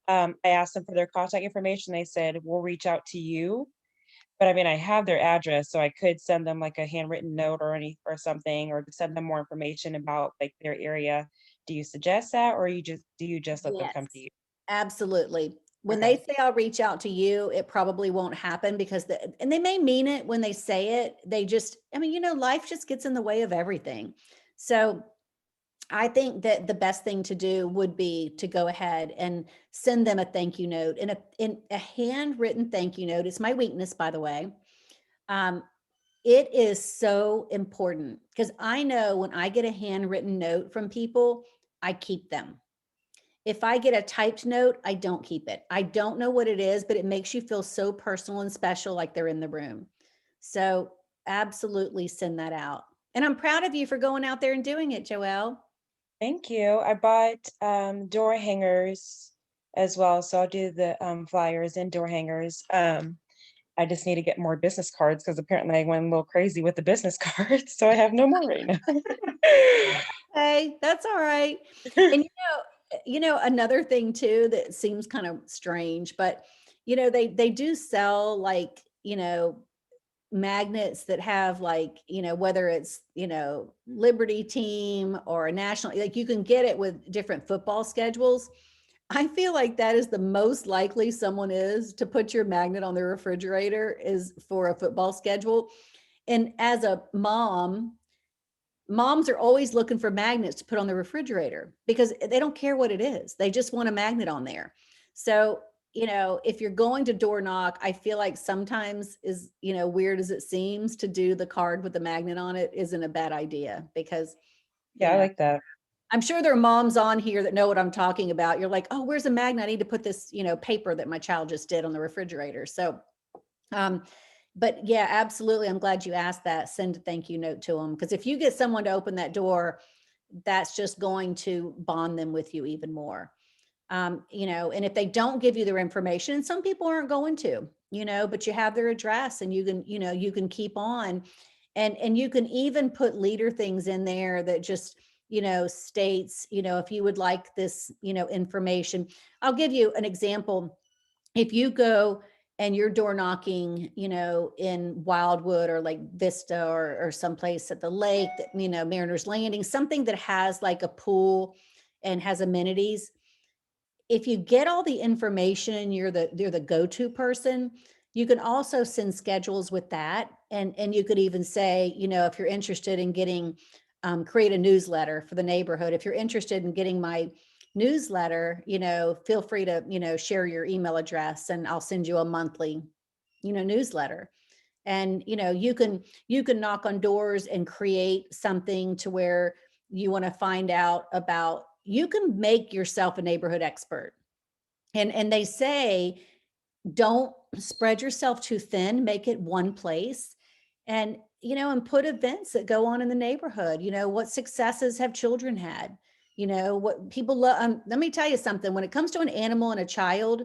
I asked them for their contact information. They said, we'll reach out to you. But I mean, I have their address, so I could send them like a handwritten note or something, or send them more information about like their area. Do you suggest that, or do you just let them come to you? Absolutely. When they say I'll reach out to you, it probably won't happen because and they may mean it when they say it. They just, I mean, you know, life just gets in the way of everything. So I think that the best thing to do would be to go ahead and send them a thank you note, in a handwritten thank you note. It's my weakness, by the way. It is so important because I know when I get a handwritten note from people, I keep them. If I get a typed note, I don't keep it. I don't know what it is, but it makes you feel so personal and special, like they're in the room. So absolutely send that out. And I'm proud of you for going out there and doing it, Joelle. Thank you. I bought door hangers as well, so I'll do the flyers and door hangers. I just need to get more business cards because apparently I went a little crazy with the business cards, so I have no more right now. Hey, that's all right. And another thing too that seems kind of strange, but they do sell like, magnets that have like, whether it's, Liberty team or a national, like you can get it with different football schedules. I feel like that is the most likely someone is to put your magnet on their refrigerator is for a football schedule. And as a moms are always looking for magnets to put on the refrigerator because they don't care what it is. They just want a magnet on there. So, if you're going to door knock, I feel like sometimes is, weird as it seems, to do the card with the magnet on it isn't a bad idea because Yeah, I like that. I'm sure there are moms on here that know what I'm talking about. You're like, oh, where's a magnet? I need to put this, paper that my child just did on the refrigerator. So, but yeah, absolutely. I'm glad you asked that. Send a thank you note to them. Because if you get someone to open that door, that's just going to bond them with you even more. And if they don't give you their information, and some people aren't going to, but you have their address and you can keep on and you can even put leader things in there that just, states, if you would like this, information. I'll give you an example. If you go and you're door knocking, in Wildwood or like Vista or someplace at the lake, that, Mariners Landing, something that has like a pool and has amenities. If you get all the information, you're the go-to person, you can also send schedules with that. And you could even say, if you're interested in getting, create a newsletter for the neighborhood. If you're interested in getting my newsletter, feel free to, share your email address and I'll send you a monthly, newsletter. And, you can knock on doors and create something to where you want to find out about, you can make yourself a neighborhood expert. And they say, don't spread yourself too thin, make it one place. And, and put events that go on in the neighborhood, what successes have children had, what people love. Let me tell you something, when it comes to an animal and a child,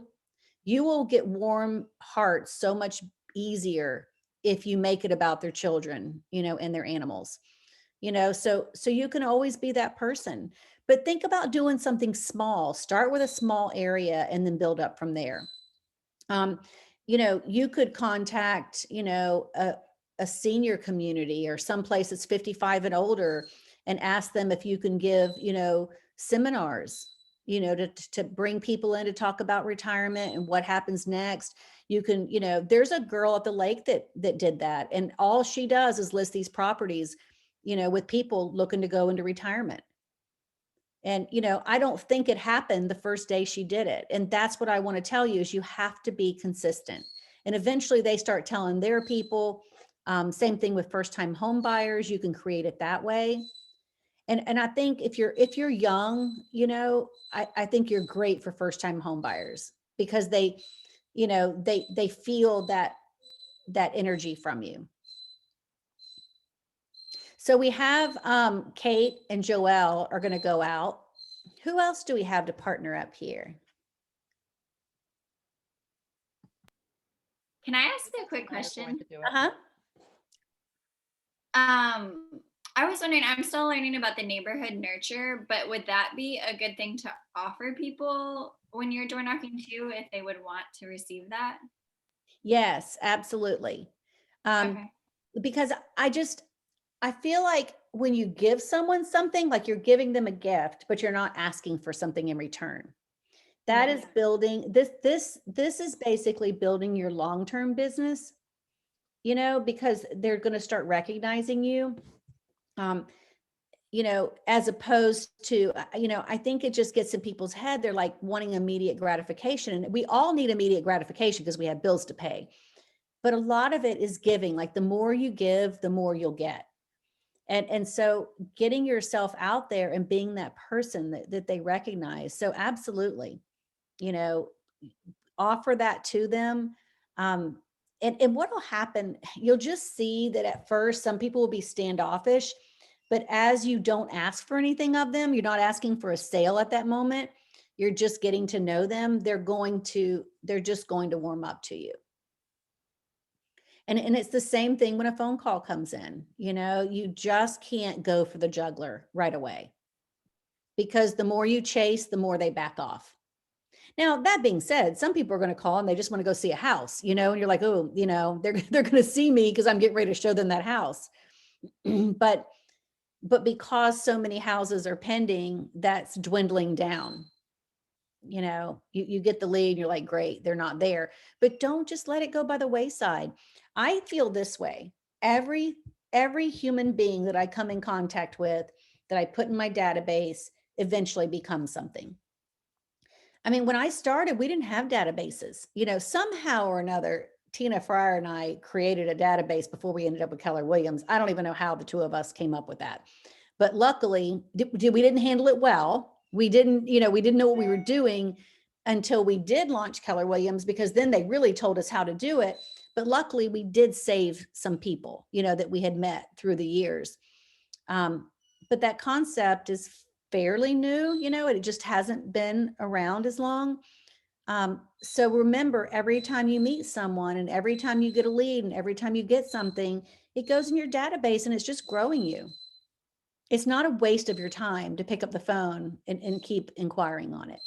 you will get warm hearts so much easier if you make it about their children, and their animals, so you can always be that person. But think about doing something small. Start with a small area and then build up from there. You could contact, a senior community or someplace that's 55 and older and ask them if you can give, seminars, to bring people in to talk about retirement and what happens next. You can, there's a girl at the lake that did that. And all she does is list these properties, with people looking to go into retirement. And, I don't think it happened the first day she did it. And that's what I want to tell you is you have to be consistent. And eventually they start telling their people. Same thing with first-time home buyers. You can create it that way. And I think if you're young, I think you're great for first-time home buyers because they feel that energy from you. So we have Kate and Joelle are going to go out. Who else do we have to partner up here? Can I ask a quick question? Uh-huh. I was wondering, I'm still learning about the neighborhood nurture, but would that be a good thing to offer people when you're door knocking too, if they would want to receive that? Yes, absolutely. Okay. Because I feel like when you give someone something, like you're giving them a gift, but you're not asking for something in return. That is building this is basically building your long-term business, because they're going to start recognizing you. you know, as opposed to, you know, I think it just gets in people's head. They're like wanting immediate gratification, and we all need immediate gratification because we have bills to pay. But a lot of it is giving. Like the more you give, the more you'll get. And so getting yourself out there and being that person that they recognize. So absolutely, you know, offer that to them. And what will happen, you'll just see that at first, some people will be standoffish, but as you don't ask for anything of them, you're not asking for a sale at that moment, you're just getting to know them, they're just going to warm up to you. And it's the same thing when a phone call comes in, you know, you just can't go for the juggler right away, because the more you chase, the more they back off. Now, that being said, some people are going to call and they just want to go see a house, you know, and you're like, oh, you know, they're going to see me because I'm getting ready to show them that house. but because so many houses are pending, that's dwindling down. You know, you get the lead, you're like, great, they're not there, but don't just let it go by the wayside. I feel this way. Every human being that I come in contact with, that I put in my database, eventually becomes something. I mean, when I started, we didn't have databases. You know, somehow or another, Tina Fryer and I created a database before we ended up with Keller Williams. I don't even know how the two of us came up with that. But luckily, we didn't handle it well. We didn't know what we were doing until we did launch Keller Williams, because then they really told us how to do it. But luckily, we did save some people, you know, that we had met through the years. But that concept is fairly new, you know, it just hasn't been around as long. So remember, every time you meet someone and every time you get a lead and every time you get something, it goes in your database and it's just growing you. It's not a waste of your time to pick up the phone and keep inquiring on it.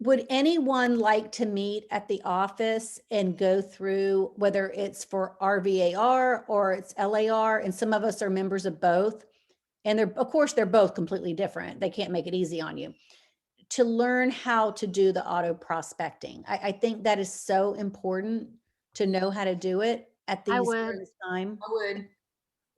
Would anyone like to meet at the office and go through whether it's for RVAR or it's LAR? And some of us are members of both. And of course, they're both completely different. They can't make it easy on you. To learn how to do the auto prospecting. I think that is so important to know how to do it at I these would. during this time. I would.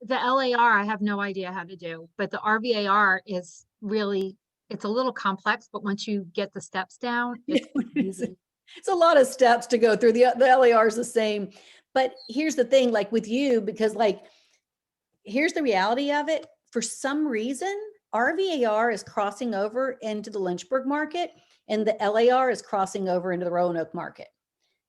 The LAR, I have no idea how to do, but the RVAR is really, it's a little complex, but once you get the steps down, it's easy. It's a lot of steps to go through. The LAR is the same. But here's the thing, like with you, because like, here's the reality of it. For some reason, RVAR is crossing over into the Lynchburg market and the LAR is crossing over into the Roanoke market.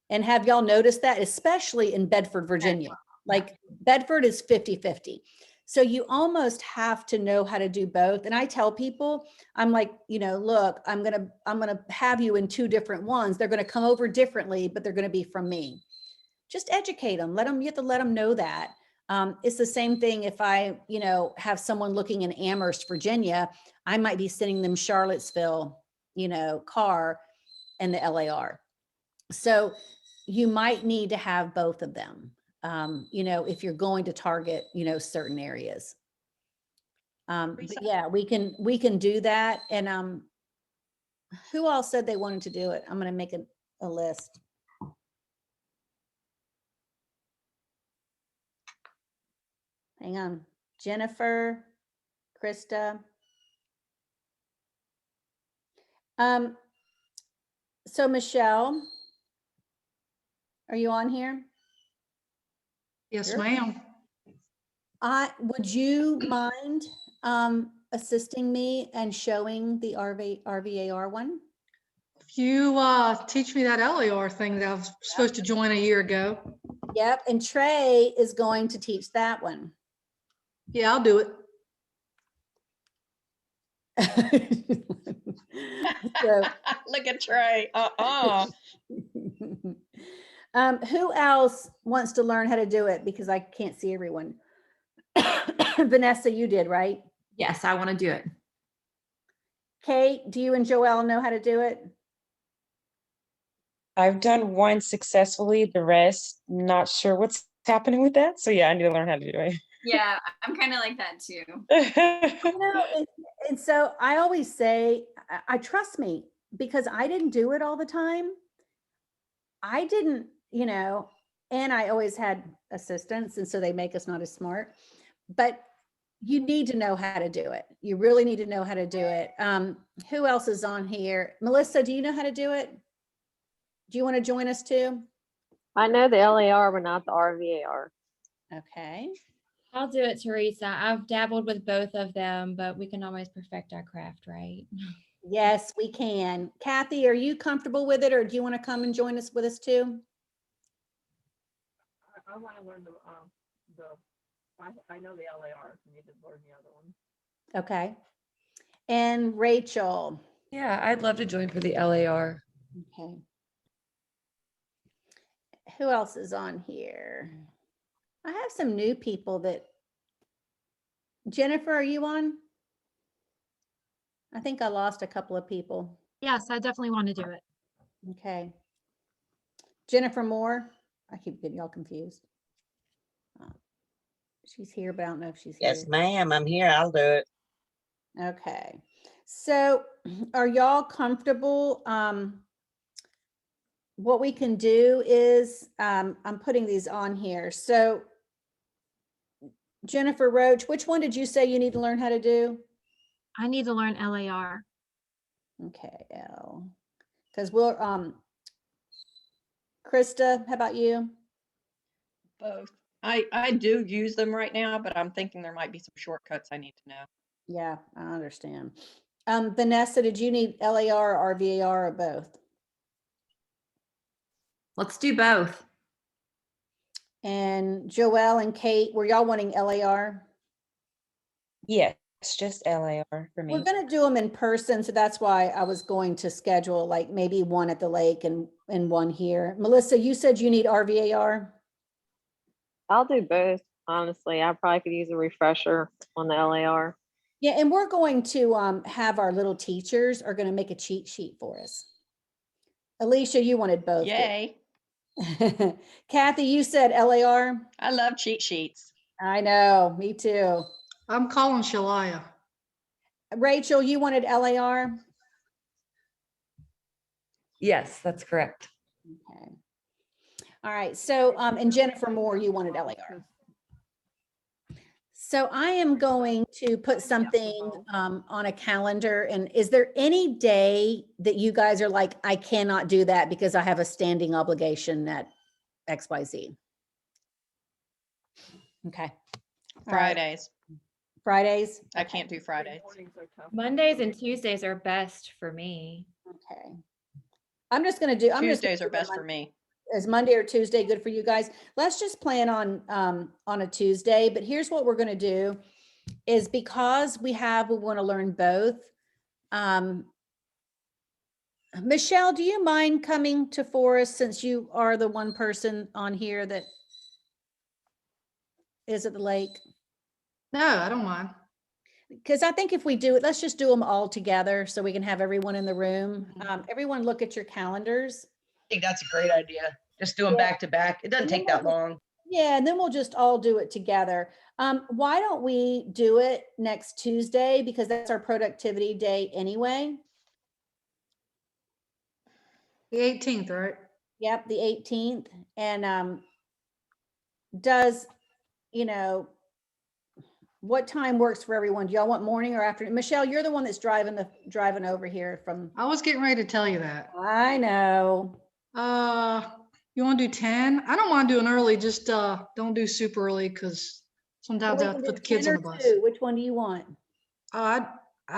And have y'all noticed that, especially in Bedford, Virginia? Like Bedford is 50-50. So you almost have to know how to do both. And I tell people, I'm like, you know, look, I'm going to have you in two different ones. They're going to come over differently, but they're going to be from me. Just educate them. You have to let them know that. It's the same thing if I, you know, have someone looking in Amherst, Virginia, I might be sending them Charlottesville, you know, car and the LAR. So you might need to have both of them. You know, if you're going to target, you know, certain areas. But yeah, we can do that. And who all said they wanted to do it? I'm going to make a list. Hang on. Jennifer, Krista. So Michelle, are you on here? Yes, Sure. ma'am. Would you mind assisting me and showing the RVAR one? If you teach me that LAR thing that I was supposed to join a year ago. Yep, and Trey is going to teach that one. Yeah, I'll do it. So, Look at Trey. who else wants to learn how to do it? Because I can't see everyone. Vanessa, you did, right? Yes, I want to do it. Kate, do you and Joelle know how to do it? I've done one successfully, the rest, not sure what's happening with that. So yeah, I need to learn how to do it. Yeah, I'm kind of like that too. You know, and so I always say, I trust me, because I didn't do it all the time. I didn't, you know, and I always had assistants, and so they make us not as smart. but you need to know how to do it. You really need to know how to do it. Who else is on here? Melissa, do you know how to do it? Do you want to join us too? I know the LAR, but not the RVAR. Okay. I'll do it, Teresa. I've dabbled with both of them, but we can always perfect our craft, right? Yes, we can. Kathy, are you comfortable with it, or do you want to come and join us with us too? I want to learn I know the LAR, I need to learn the other one. Okay. And Rachel. Yeah, I'd love to join for the LAR. Okay. Who else is on here? I have some new people that. Jennifer, are you on? I think I lost a couple of people. Yes, I definitely want to do it. Okay. Jennifer Moore. I keep getting y'all confused. She's here, but I don't know if she's here. Yes, ma'am. I'm here. I'll do it. Okay. So are y'all comfortable? What we can do is, I'm putting these on here. So Jennifer Roach, which one did you say you need to learn how to do? I need to learn LAR. Okay, L. Because we'll, Krista, how about you? Both. I do use them right now, but I'm thinking there might be some shortcuts I need to know. Yeah, I understand. Vanessa, did you need LAR or VAR or both? Let's do both. And Joelle and Kate, were y'all wanting LAR? Yes, just LAR for me. We're gonna do them in person, so that's why I was going to schedule like maybe one at the lake and one here. Melissa, you said you need RVAR? I'll do both, honestly. I probably could use a refresher on the LAR. Yeah, and we're going to have our little teachers are gonna make a cheat sheet for us. Alicia, you wanted both. Yay. Kathy, you said LAR? I love cheat sheets. I know, me too. I'm calling Shalaya. Rachel, you wanted LAR? Yes, that's correct. Okay. All right, so, and Jennifer Moore, you wanted LAR. So I am going to put something on a calendar, and is there any day that you guys are like, I cannot do that because I have a standing obligation at XYZ? Okay. All right. Fridays. Fridays? I can't do Fridays. Mondays and Tuesdays are best for me. Okay. I'm just gonna do. Tuesdays are best for me. Is Monday or Tuesday good for you guys? Let's just plan on a Tuesday, but here's what we're gonna do is because we want to learn both. Michelle, do you mind coming to Forest since you are the one person on here that is at the lake? No, I don't mind. Because I think if we do it, let's just do them all together so we can have everyone in the room. Everyone look at your calendars. I think that's a great idea. Just do them back to back. It doesn't take that long. Yeah, and then we'll just all do it together. Why don't we do it next Tuesday? Because that's our productivity day anyway. The 18th, right? Yep, the 18th. And does, what time works for everyone? Do y'all want morning or afternoon? Michelle, you're the one that's driving over here from. I was getting ready to tell you that. I know. You want to do 10? I don't mind doing early, just don't do super early because sometimes I have to put the kids on the bus. Which one do you want? I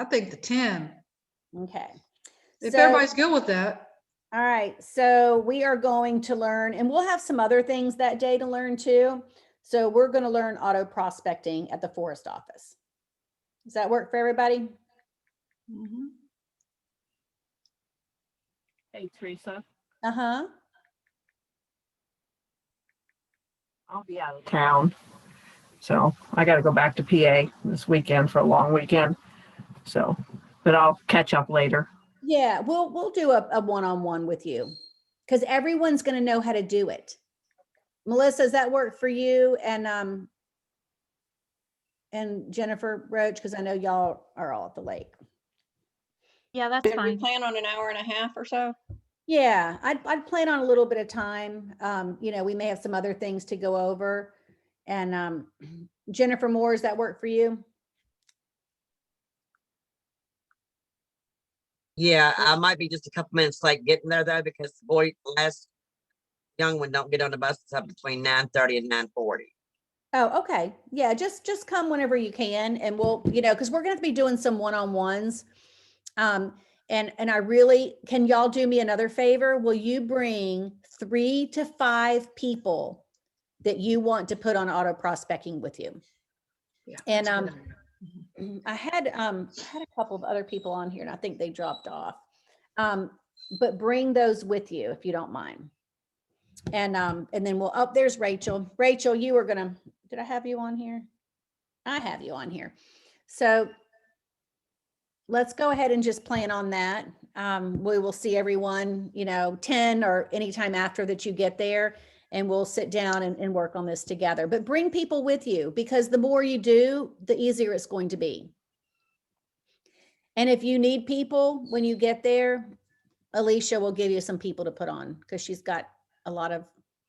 think the 10. Okay. If everybody's good with that. All right, so we are going to learn, and we'll have some other things that day to learn too. So we're going to learn auto prospecting at the Forest office. Does that work for everybody? Mm-hmm. Hey, Teresa, Uh-huh. I'll be out of town. So I got to go back to PA this weekend for a long weekend. So, but I'll catch up later. Yeah, we'll do a one-on-one with you because everyone's going to know how to do it. Melissa, does that work for you and Jennifer Roach? Because I know y'all are all at the lake. Yeah, that's Did we fine. plan on an hour and a half or so? Yeah, I'd plan on a little bit of time. We may have some other things to go over, and Jennifer Moore, does that work for you? Yeah, I might be just a couple minutes late getting there though, because the boy, last young one don't get on the bus until between 9:30 and 9:40. Oh, okay. Yeah, just come whenever you can, and we'll, because we're gonna have to be doing some one-on-ones. And I really, can y'all do me another favor? Will you bring 3 to 5 people that you want to put on auto prospecting with you? Yeah, And that's a good idea. I had a couple of other people on here and I think they dropped off. But bring those with you if you don't mind. And then we'll, oh, there's Rachel. Rachel, you were gonna, did I have you on here? I have you on here. So let's go ahead and just plan on that. We will see everyone, 10 or anytime after that you get there, and we'll sit down and work on this together. But bring people with you, because the more you do, the easier it's going to be. And if you need people when you get there, Alicia will give you some people to put on, because she's got a lot of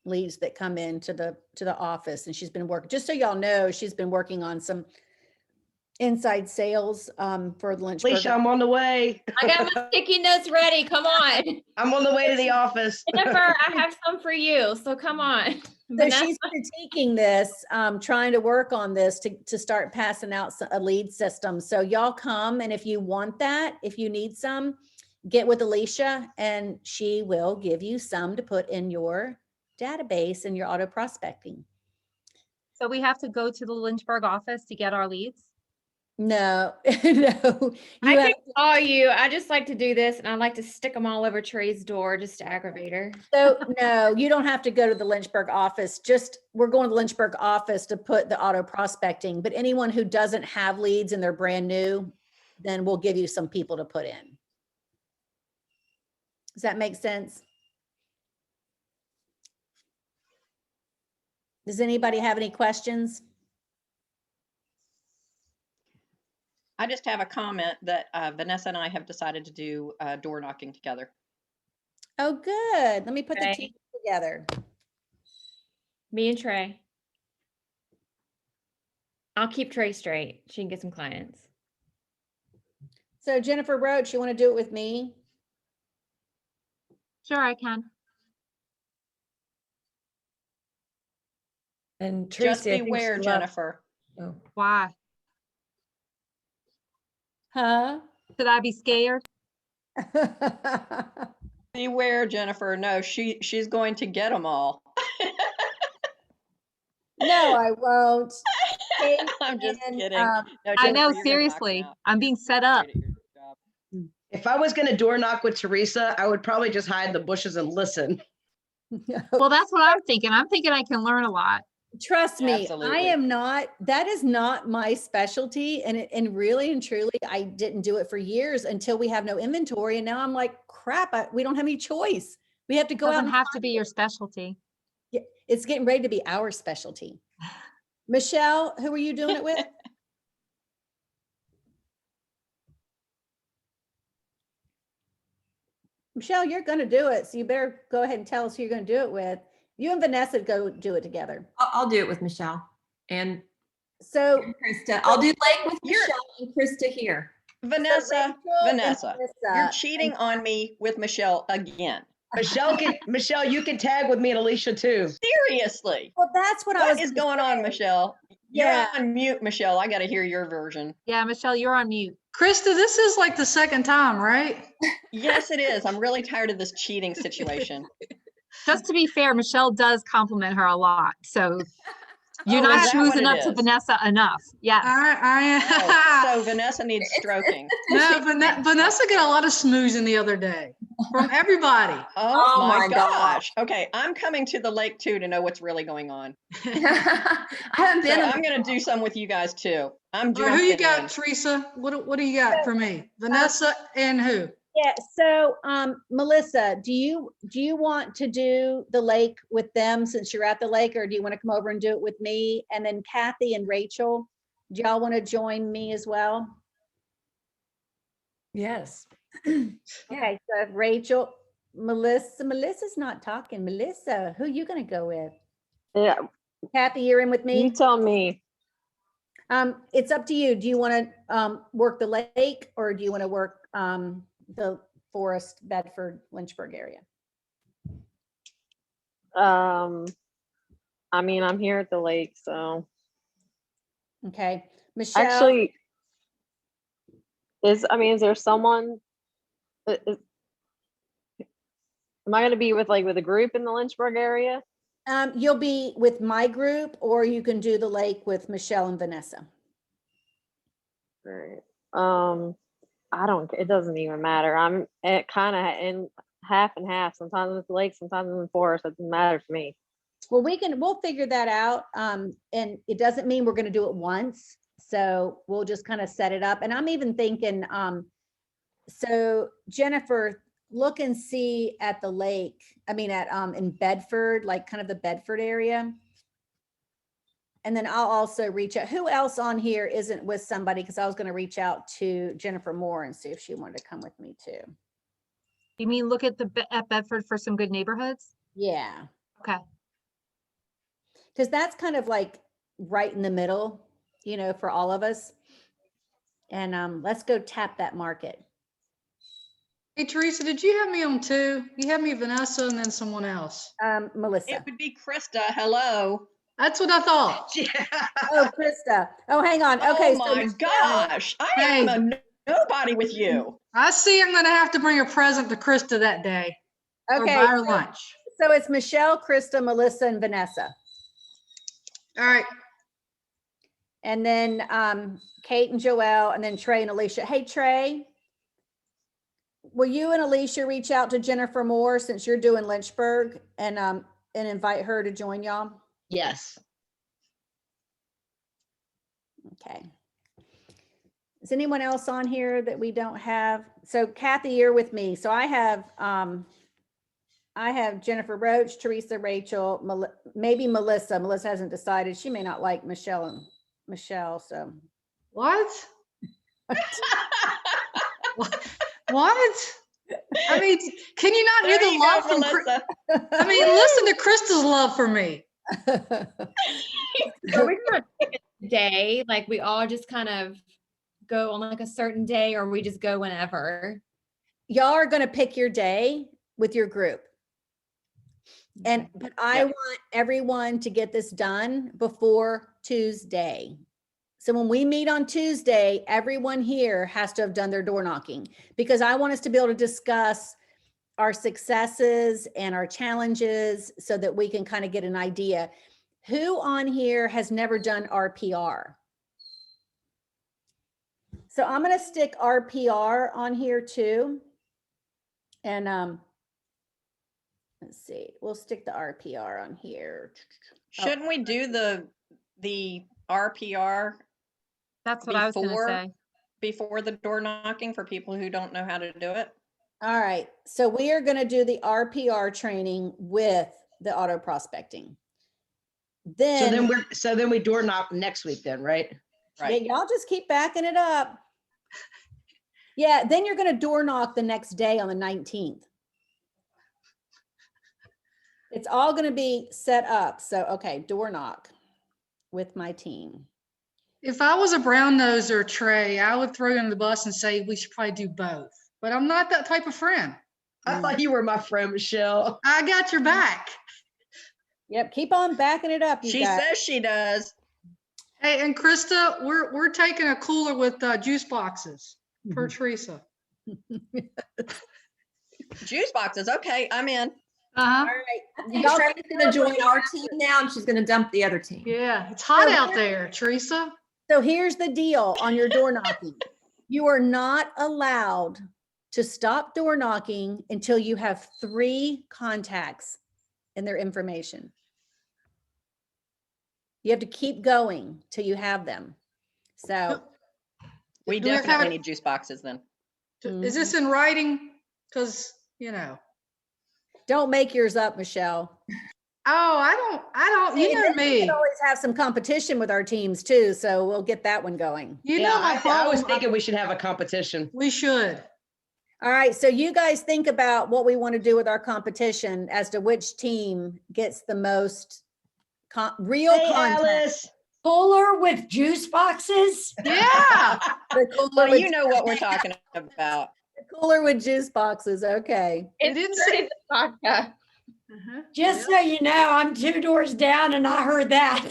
leads that come in to the office, and she's been working, just so y'all know, she's been working on some inside sales for the Lynchburg. Alicia, I'm on the way. I got my sticky notes ready. Come on. I'm on the way to the office. Jennifer, I have some for you. So come on. So Vanessa? she's critiquing this, trying to work on this to start passing out a lead system. So y'all come, and if you want that, if you need some, get with Alicia and she will give you some to put in your database and your auto prospecting. So we have to go to the Lynchburg office to get our leads? No, no. I can call you. I just like to do this, and I like to stick them all over Trey's door just to aggravate her. So no, you don't have to go to the Lynchburg office. We're going to the Lynchburg office to put the auto prospecting, but anyone who doesn't have leads and they're brand new, then we'll give you some people to put in. Does that make sense? Does anybody have any questions? I just have a comment that Vanessa and I have decided to do door knocking together. Oh, good. Let me put the Okay. team together. Me and Trey. I'll keep Trey straight. She can get some clients. So Jennifer Roach, you want to do it with me? Sure, I can. And Just Tracy, I think beware, she left. Jennifer. Oh. Why? Huh? Should I be scared? Beware, Jennifer. No, she's going to get them all. No, I won't. I'm just kidding. um, No, I Jennifer, know, you're gonna knock 'em seriously. out. I'm being set up. Great at your job. If I was going to door knock with Teresa, I would probably just hide in the bushes and listen. Well, that's what I'm thinking. I'm thinking I can learn a lot. Trust me, I Absolutely. am not, that is not my specialty. And really and truly, I didn't do it for years until we have no inventory. And now I'm like, crap, we don't have any choice. We have to go out. Doesn't and have to find be it. your specialty. Yeah, it's getting ready to be our specialty. Michelle, who are you doing it with? Michelle, you're going to do it. So you better go ahead and tell us who you're going to do it with. You and Vanessa go do it together. I'll do it with Michelle and So Krista. I'll do Lake with You're- Michelle and Krista here. Vanessa, Rachel and Vanessa, Melissa, you're cheating on me with Michelle again. Michelle, you can tag with me and Alicia too. Seriously. well, that's what I What was is gonna going on, say. Michelle? Yeah. You're on mute, Michelle. I got to hear your version. Yeah, Michelle, you're on mute. Krista, this is like the second time, right? Yes, it is. I'm really tired of this cheating situation. Just to be fair, Michelle does compliment her a lot. So you're Oh, not is that what schmoozing it up to is? Vanessa enough. Yes. Oh, so Vanessa needs stroking. No, Vanessa got a lot of smoozing the other day from everybody. Oh, Oh my my gosh. Okay, I'm coming to the lake too to know what's really going on. I haven't So been. I'm going to do some with you guys too. I'm All right, who you jumping got, in. Teresa? What do you got for me? Vanessa and who? Yeah, so Melissa, do you want to do the lake with them since you're at the lake, or do you want to come over and do it with me? And then Kathy and Rachel, do y'all want to join me as well? Yes. Okay, so Rachel, Melissa's not talking. Melissa, who you gonna go with? Yeah, Kathy, you're in with you me? tell me. It's up to you. Do you want to work the lake or do you want to work the Forest, Bedford, Lynchburg area? I mean, I'm here at the lake, so Okay, Michelle. actually, is there someone? Am I going to be with a group in the Lynchburg area? You'll be with my group, or you can do the lake with Michelle and Vanessa. Right. I don't. It doesn't even matter. I'm kind of in half and half. Sometimes it's lake, sometimes it's in forest. It doesn't matter to me. Well, we'll figure that out. And it doesn't mean we're going to do it once. So we'll just kind of set it up. And I'm even thinking, so Jennifer, look and see at the lake. I mean, in Bedford, like kind of the Bedford area. And then I'll also reach out. Who else on here isn't with somebody? Because I was going to reach out to Jennifer Moore and see if she wanted to come with me too. You mean look at at Bedford for some good neighborhoods? Yeah. Okay. Because that's kind of like right in the middle, for all of us. And let's go tap that market. Hey, Teresa, did you have me on too? You had me Vanessa and then someone else. Melissa. It would be Krista. Hello. That's what I thought. Yeah. Oh, Krista. Oh, hang on. Okay. Oh my gosh. I am a nobody with you. I see I'm going to have to bring a present to Krista that day. Or Okay. buy her lunch. So it's Michelle, Krista, Melissa, and Vanessa. All right. And then Kate and Joelle, and then Trey and Alicia. Hey, Trey, will you and Alicia reach out to Jennifer Moore since you're doing Lynchburg and invite her to join y'all? Yes. Okay. Is anyone else on here that we don't have? So Kathy, you're with me. So I have Jennifer Roach, Teresa, Rachel, maybe Melissa. Melissa hasn't decided. She may not like Michelle. So what? What? I mean, can you not hear the love from Krista? I mean, listen to Krista's love for me. So we're gonna pick a day, like we all just kind of go on like a certain day, or we just go whenever. Y'all are going to pick your day with your group. But I want everyone to get this done before Tuesday. So when we meet on Tuesday, everyone here has to have done their door knocking, because I want us to be able to discuss our successes and our challenges so that we can kind of get an idea. Who on here has never done RPR? So I'm going to stick RPR on here too. And let's see, we'll stick the RPR on here. Shouldn't we do the RPR? That's what I was going to say. Before the door knocking for people who don't know how to do it? All right. So we are going to do the RPR training with the auto prospecting. So then we door knock next week then, right? Right. Yeah, y'all just keep backing it up. Yeah, then you're going to door knock the next day on the 19th. It's all going to be set up. So, okay, door knock with my team. If I was a brown noser, Trey, I would throw you under the bus and say we should probably do both. But I'm not that type of friend. I thought you were my friend, Michelle. I got your back. Yep, keep on backing it up. She says she does. Hey, and Krista, we're taking a cooler with juice boxes for Teresa. Juice boxes. Okay, I'm in. Uh-huh. All right. She's Y'all going get to join our team now, and she's going to dump the other team. Yeah, it's hot out there, Teresa. So here's the deal on your door knocking. You are not allowed to stop door knocking until you have 3 contacts and their information. You have to keep going till you have them. So We Do we have to have definitely it- need juice boxes then. Is this in writing? Because, don't make yours up, Michelle. Oh, I don't, you know We me. can always have some competition with our teams too. So we'll get that one going. You know my I was problem. thinking we should have a competition. We should. All right. So you guys think about what we want to do with our competition as to which team gets the most real Hey, contact. Alice. cooler with juice boxes? Yeah. The cooler Well, with- you know what we're talking about. the cooler with juice boxes. Okay. It didn't say. Vodka. Just so you know, I'm 2 doors down and I heard that.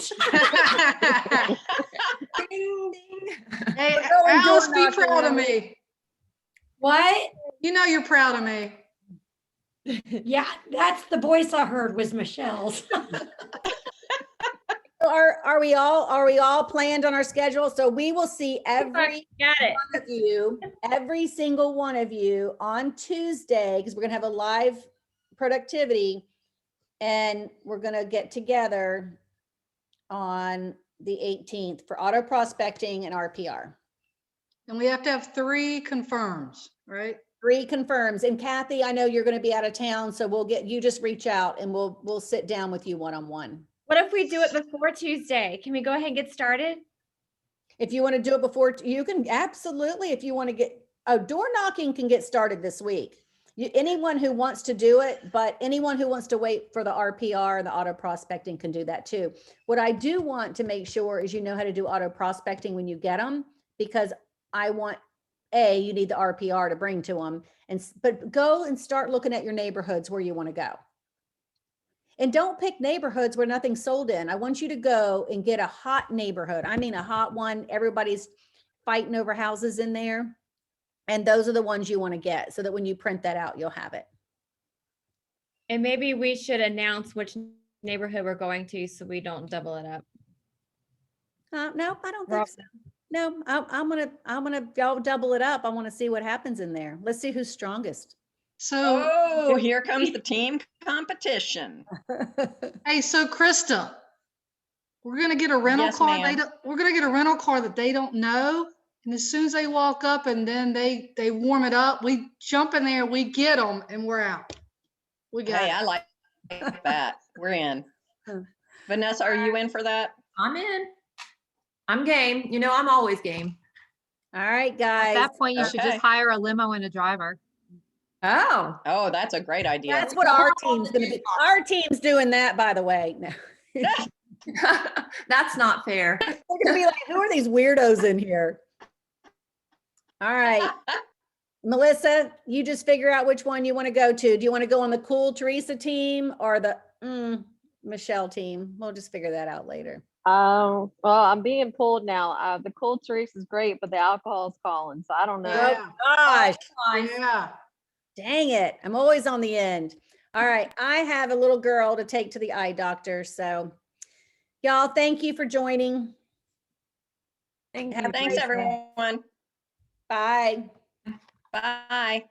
Ding, ding. Hey, going Alice, door be knocking, proud of Alice. me. What? You know you're proud of me. Yeah, that's the voice I heard was Michelle's. Are we all planned on our schedule? So we will see every Got it. one of you, every single one of you on Tuesday, because we're gonna have a live productivity, and we're gonna get together on the 18th for auto prospecting and RPR. And we have to have 3 confirms, right? 3 confirms. And Kathy, I know you're gonna be out of town, so we'll get, you just reach out and we'll sit down with you one-on-one. What if we do it before Tuesday? Can we go ahead and get started? If you want to do it before, you can absolutely, if you want to get, door knocking can get started this week. Anyone who wants to do it, but anyone who wants to wait for the RPR and the auto prospecting can do that too. What I do want to make sure is you know how to do auto prospecting when you get them, because I want, you need the RPR to bring to them. But go and start looking at your neighborhoods where you want to go. And don't pick neighborhoods where nothing's sold in. I want you to go and get a hot neighborhood. I mean, a hot one. Everybody's fighting over houses in there. And those are the ones you want to get so that when you print that out, you'll have it. And maybe we should announce which neighborhood we're going to so we don't double it up. No, I don't think so. No, I'm gonna y'all double it up. I want to see what happens in there. Let's see who's strongest. So, Oh, here comes the team competition. hey, so Krista, we're gonna get a rental Yes, car. ma'am. We're gonna get a rental car that they don't know. And as soon as they walk up and then they warm it up, we jump in there, we get them, and we're out. We got Hey, it. I like that. We're in. Vanessa, are you in for that? I'm in. I'm game. You know, I'm always game. All right, At guys. that point, you should Okay. just hire a limo and a driver. Oh, Oh, that's a great idea. That's what our team's gonna be. Our team's doing that, by the way. No. that's not fair. They're gonna be like, who are these weirdos in here? All right. Melissa, you just figure out which one you want to go to. Do you want to go on the cool Teresa team or the Michelle team? We'll just figure that out later. Well, I'm being pulled now. The cool Teresa is great, but the alcohol's calling, so I don't know. Yeah. Gosh, Yeah. dang it. I'm always on the end. All right. I have a little girl to take to the eye doctor. So y'all, thank you for joining. Thank Have you. a Thanks, great day. everyone. Bye. Bye.